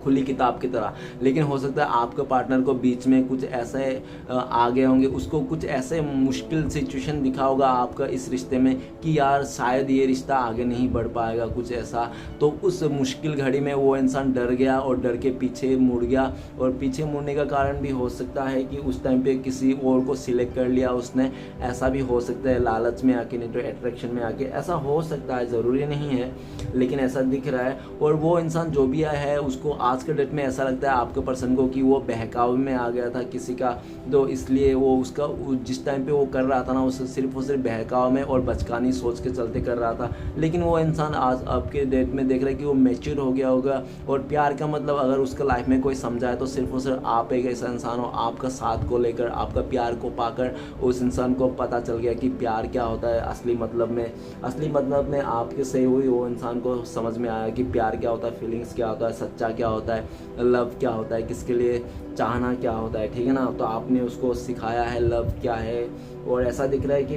A: खुली किताब की तरह। लेकिन हो सकता है आपके पार्टनर को बीच में कुछ ऐसे आ गए होंगे, उसको कुछ ऐसे मुश्किल सिचुएशन दिखा होगा आपका इस रिश्ते में कि यार शायद ये रिश्ता आगे नहीं बढ़ पाएगा, कुछ ऐसा। तो उस मुश्किल घड़ी में वो इंसान डर गया और डर के पीछे मुड़ गया, और पीछे मुड़ने का कारण भी हो सकता है कि उस टाइम पे किसी और को सिलेक्ट कर लिया उसने, ऐसा भी हो सकता है, लालच में आके, नहीं तो अट्रैक्शन में आके, ऐसा हो सकता है, ज़रूरी नहीं है, लेकिन ऐसा दिख रहा है। और वो इंसान जो भी है उसको आज के डेट में ऐसा लगता है आपके पर्सन को कि वो बहकाव में आ गया था किसी का, तो इसलिए वो उसका जिस टाइम पे वो कर रहा था ना, उसे सिर्फ और सिर्फ बहकाव में और बचकानी सोच के चलते कर रहा था। लेकिन वो इंसान आज आपके डेट में देख रहा है कि वो मैच्योर हो गया होगा, और प्यार का मतलब अगर उसका लाइफ में कोई समझाए तो सिर्फ और सिर्फ आप एक ऐसा इंसान हो, आपका साथ को लेकर, आपका प्यार को पाकर उस इंसान को पता चल गया कि प्यार क्या होता है असली मतलब में आपके से हुई वो इंसान को समझ में आया कि प्यार क्या होता है, फीलिंग्स क्या होता है, सच्चा क्या होता है, लव क्या होता है, किसके लिए चाहना क्या होता है, ठीक है ना। तो आपने उसको सिखाया है लव क्या है। और ऐसा दिख रहा है कि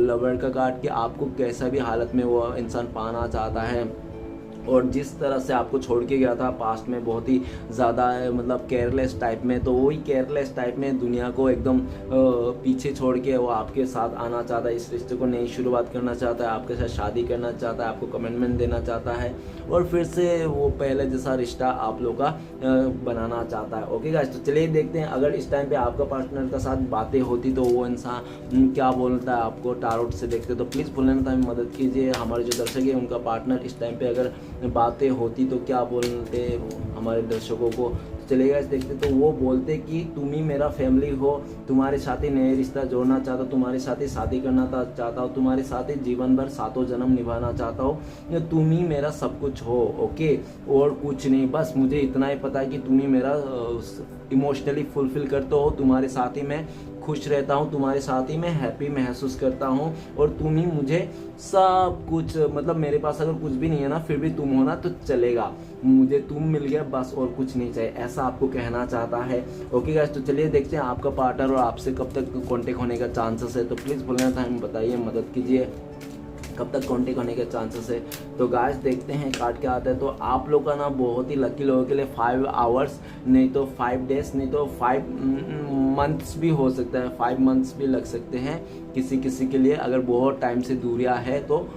A: लवर का कार्ड कि आपको कैसा भी हालत में वो इंसान पाना चाहता है, और जिस तरह से आपको छोड़ के गया था पास्ट में बहुत ही ज़्यादा मतलब केयरलेस टाइप में, तो वही केयरलेस टाइप में दुनिया को एकदम पीछे छोड़ के वो आपके साथ आना चाहता है, इस रिश्ते को नई शुरुआत करना चाहता है, आपके साथ शादी करना चाहता है, आपको कमिटमेंट देना चाहता है, और फिर से वो पहले जैसा रिश्ता आप लोग का बनाना चाहता है। ओके गाइस, तो चलिए देखते हैं अगर इस टाइम पे आपका पार्टनर के साथ बातें होती तो वो इंसान क्या बोलता है आपको टारोट से देखते। तो प्लीज़ बोलने में हमें मदद कीजिए, हमारे जो दर्शक है उनका पार्टनर इस टाइम पे अगर बातें होती तो क्या बोलते हमारे दर्शकों को। चलेगा इस देखते तो वो बोलते कि तुम ही मेरा फैमिली हो, तुम्हारे साथ ही नए रिश्ता जोड़ना चाहता हूँ, तुम्हारे साथ ही शादी करना चाहता हूँ, तुम्हारे साथ ही जीवन भर सातों जन्म निभाना चाहता हूँ, तुम ही मेरा सब कुछ हो, ओके, और कुछ नहीं, बस मुझे इतना ही पता है कि तुम ही मेरा इमोशनली फुलफिल करते हो, तुम्हारे साथ ही मैं खुश रहता हूँ, तुम्हारे साथ ही मैं हैप्पी महसूस करता हूँ, और तुम ही मुझे सब कुछ, मतलब मेरे पास अगर कुछ भी नहीं है ना फिर भी तुम हो ना तो चलेगा, मुझे तुम मिल गया बस और कुछ नहीं चाहिए, ऐसा आपको कहना चाहता है। ओके गाइस, तो चलिए देखते हैं आपका पार्टनर और आपसे कब तक कांटेक्ट होने का चांसेस है। तो प्लीज़ बोलना था हमें बताइए, मदद कीजिए, कब तक कांटेक्ट होने के चांसेस है। तो गाइस देखते हैं कार्ड क्या आता है। तो आप लोग का ना बहुत ही लकी लोगों के लिए 5 आवर्स, नहीं तो 5 डेज, नहीं तो 5 मंथ्स भी हो सकता है, 5 मंथ्स भी लग सकते हैं किसी किसी के लिए अगर बहुत टाइम से दूरियां है तो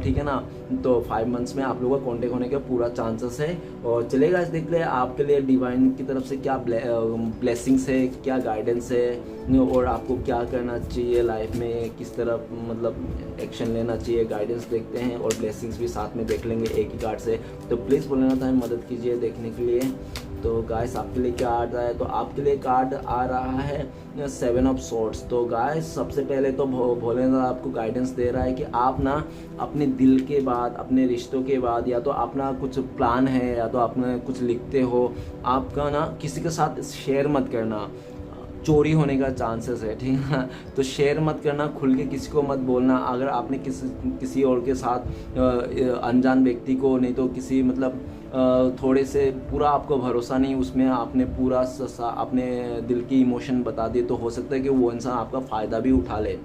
A: ठीक है ना, तो 5 मंथ्स में आप लोगों का कांटेक्ट होने का पूरा चांसेस है। और चलेगा देख ले आपके लिए डिवाइन की तरफ से क्या ब्लेसिंग्स है, क्या गाइडेंस है, और आपको क्या करना चाहिए लाइफ में, किस तरह मतलब एक्शन लेना चाहिए, गाइडेंस देखते हैं और ब्लेसिंग्स भी साथ में देख लेंगे एक ही कार्ड से। तो प्लीज़ बोलना था मदद कीजिए देखने के लिए। तो गाइस आपके लिए क्या आ रहा है, तो आपके लिए कार्ड आ रहा है 7 ऑफ सोर्ड्स। तो गाइस सबसे पहले तो भोलेनाथ आपको गाइडेंस दे रहा है कि आप ना अपने दिल के बाद, अपने रिश्तों के बाद, या तो अपना कुछ प्लान है या तो आपने कुछ लिखते हो, आपका ना किसी के साथ शेयर मत करना, चोरी होने का चांसेस है, ठीक है ना। तो शेयर मत करना, खुल के किसी को मत बोलना। अगर आपने किसी और के साथ अनजान व्यक्ति को, नहीं तो किसी मतलब थोड़े से पूरा आपको भरोसा नहीं, उसमें आपने पूरा अपने दिल की इमोशन बता दिए, तो हो सकता है कि वो इंसान आपका फ़ायदा भी उठा ले।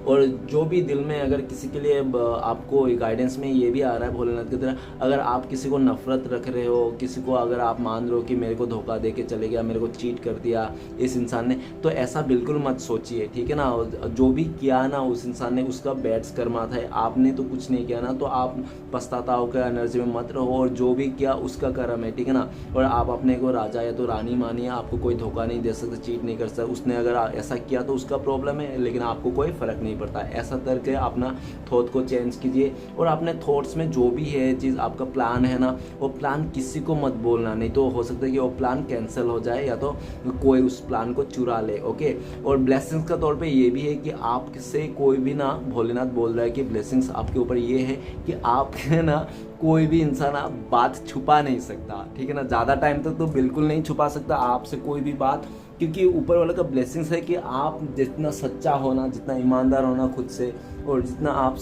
A: और जो भी दिल में अगर किसी के लिए आपको गाइडेंस में ये भी आ रहा है भोलेनाथ की तरह, अगर आप किसी को नफरत रख रहे हो, किसी को अगर आप मान रहे हो कि मेरे को धोखा दे के चले गया, मेरे को चीट कर दिया इस इंसान ने, तो ऐसा बिल्कुल मत सोचिए, ठीक है ना। जो भी किया ना उस इंसान ने, उसका बैड कर्मा था, आपने तो कुछ नहीं किया ना, तो आप पछतावा होकर एनर्जी में मत रहो, और जो भी किया उसका कर्म है, ठीक है ना। और आप अपने को राजा या तो रानी मानिए, आपको कोई धोखा नहीं दे सकता, चीट नहीं कर सकता। उसने अगर ऐसा किया तो उसका प्रॉब्लम है, लेकिन आपको कोई फ़र्क नहीं पड़ता। ऐसा करके अपना थॉट को चेंज कीजिए, और अपने थॉट्स में जो भी है चीज़, आपका प्लान है ना, वो प्लान किसी को मत बोलना, नहीं तो हो सकता है कि वो प्लान कैंसिल हो जाए या तो कोई उस प्लान को चुरा ले, ओके। और ब्लेसिंग्स का तौर पे ये भी है कि आपसे कोई भी ना, भोलेनाथ बोल रहा है कि ब्लेसिंग्स आपके ऊपर ये है कि आपके ना कोई भी इंसान आप बात छुपा नहीं सकता, ठीक है ना। ज़्यादा टाइम तक तो बिल्कुल नहीं छुपा सकता आपसे कोई भी बात, क्योंकि ऊपर वाले का ब्लेसिंग्स है कि आप जितना सच्चा होना, जितना ईमानदार होना खुद से, और जितना आप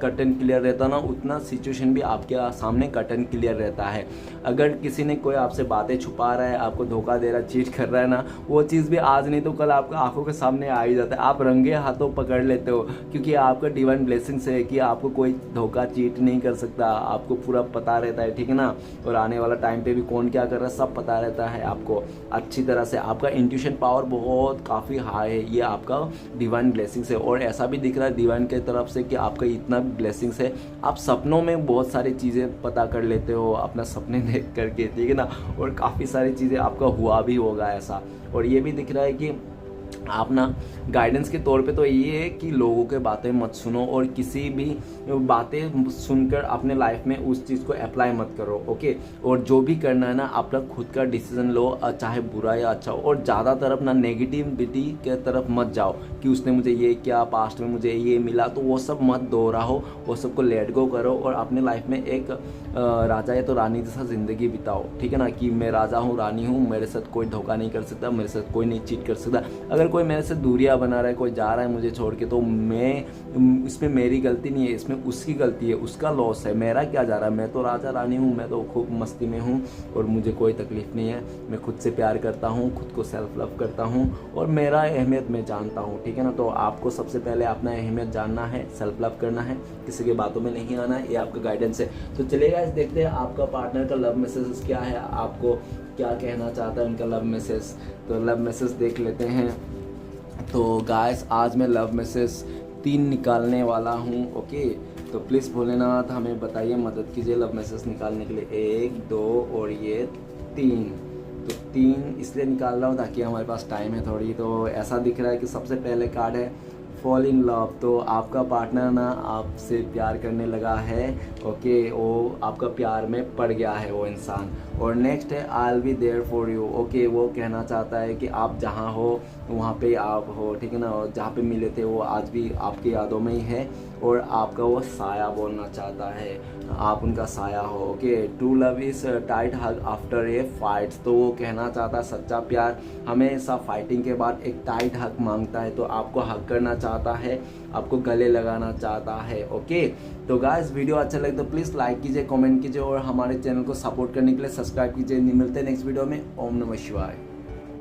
A: कर्टन क्लियर रहता ना, उतना सिचुएशन भी आपके सामने कर्टन क्लियर रहता है। अगर किसी ने कोई आपसे बातें छुपा रहा है, आपको धोखा दे रहा है, चीट कर रहा है ना, वो चीज़ भी आज नहीं तो कल आपका आंखों के सामने आ ही जाता है, आप रंगे हाथों पकड़ लेते हो, क्योंकि आपका डिवाइन ब्लेसिंग्स है कि आपको कोई धोखा चीट नहीं कर सकता, आपको पूरा पता रहता है, ठीक है ना। और आने वाला टाइम पे भी कौन क्या कर रहा है सब पता रहता है आपको अच्छी तरह से। आपका इंट्यूशन पावर बहुत काफ़ी हाई है, ये आपका डिवाइन ब्लेसिंग्स है। और ऐसा भी दिख रहा है डिवाइन के तरफ से कि आपका इतना ब्लेसिंग्स है, आप सपनों में बहुत सारी चीज़ें पता कर लेते हो अपना सपने देख करके, ठीक है ना। और काफ़ी सारी चीज़ें आपका हुआ भी होगा ऐसा। और ये भी दिख रहा है कि आप ना गाइडेंस के तौर पे तो ये है कि लोगों के बातें मत सुनो, और किसी भी बातें सुनकर अपने लाइफ में उस चीज़ को अप्लाई मत करो, ओके। और जो भी करना है ना, अपना खुद का डिसीजन लो, चाहे बुरा या अच्छा हो। और ज़्यादा तरफ ना नेगेटिविटी के तरफ मत जाओ कि उसने मुझे ये किया, पास्ट में मुझे ये मिला, तो वो सब मत दोहराओ, वो सबको लेट गो करो, और अपने लाइफ में एक राजा या तो रानी जैसा ज़िंदगी बिताओ, ठीक है ना। कि मैं राजा हूँ, रानी हूँ, मेरे साथ कोई धोखा नहीं कर सकता, मेरे साथ कोई नहीं चीट कर सकता। अगर कोई मेरे से दूरियां बना रहा है, कोई जा रहा है मुझे छोड़ के, तो इसमें मेरी गलती नहीं है, इसमें उसकी गलती है, उसका लॉस है, मेरा क्या जा रहा है। मैं तो राजा रानी हूँ, मैं तो खूब मस्ती में हूँ, और मुझे कोई तकलीफ नहीं है। मैं खुद से प्यार करता हूँ, खुद को सेल्फ लव करता हूँ, और मेरा अहमियत मैं जानता हूँ, ठीक है ना। तो आपको सबसे पहले अपना अहमियत जानना है, सेल्फ लव करना है, किसी के बातों में नहीं आना है, ये आपका गाइडेंस है। तो चलेगा देखते हैं आपका पार्टनर का लव मैसेज क्या है, आपको क्या कहना चाहता है उनका लव मैसेज। तो लव मैसेज देख लेते हैं। तो गाइस आज मैं लव मैसेज 3 निकालने वाला हूँ, ओके। तो प्लीज़ भोलेनाथ हमें बताइए, मदद कीजिए लव मैसेज निकालने के लिए। 1 2 और ये 3। तो 3 इसलिए निकाल रहा हूँ ताकि हमारे पास टाइम है थोड़ी। तो ऐसा दिख रहा है कि सबसे पहले कार्ड है फॉल इन लव। तो आपका पार्टनर ना आपसे प्यार करने लगा है, ओके। वो आपका प्यार में पड़ गया है वो इंसान। और नेक्स्ट है I will be there for you, okay. वो कहना चाहता है कि आप जहाँ हो वहाँ पे आप हो, ठीक है ना। और जहाँ पे मिले थे वो आज भी आपकी यादों में ही है, और आपका वो साया बोलना चाहता है, आप उनका साया हो, okay. True love is tight hug after a fight. तो वो कहना चाहता है सच्चा प्यार हमेशा फाइटिंग के बाद एक टाइट हग मांगता है। तो आपको हग करना चाहता है, आपको गले लगाना चाहता है, ओके। तो गाइस वीडियो अच्छा लगे तो प्लीज़ लाइक कीजिए, कमेंट कीजिए, और हमारे चैनल को सपोर्ट करने के लिए सब्सक्राइब कीजिए। मिलते हैं नेक्स्ट वीडियो में। ओम नमः शिवाय।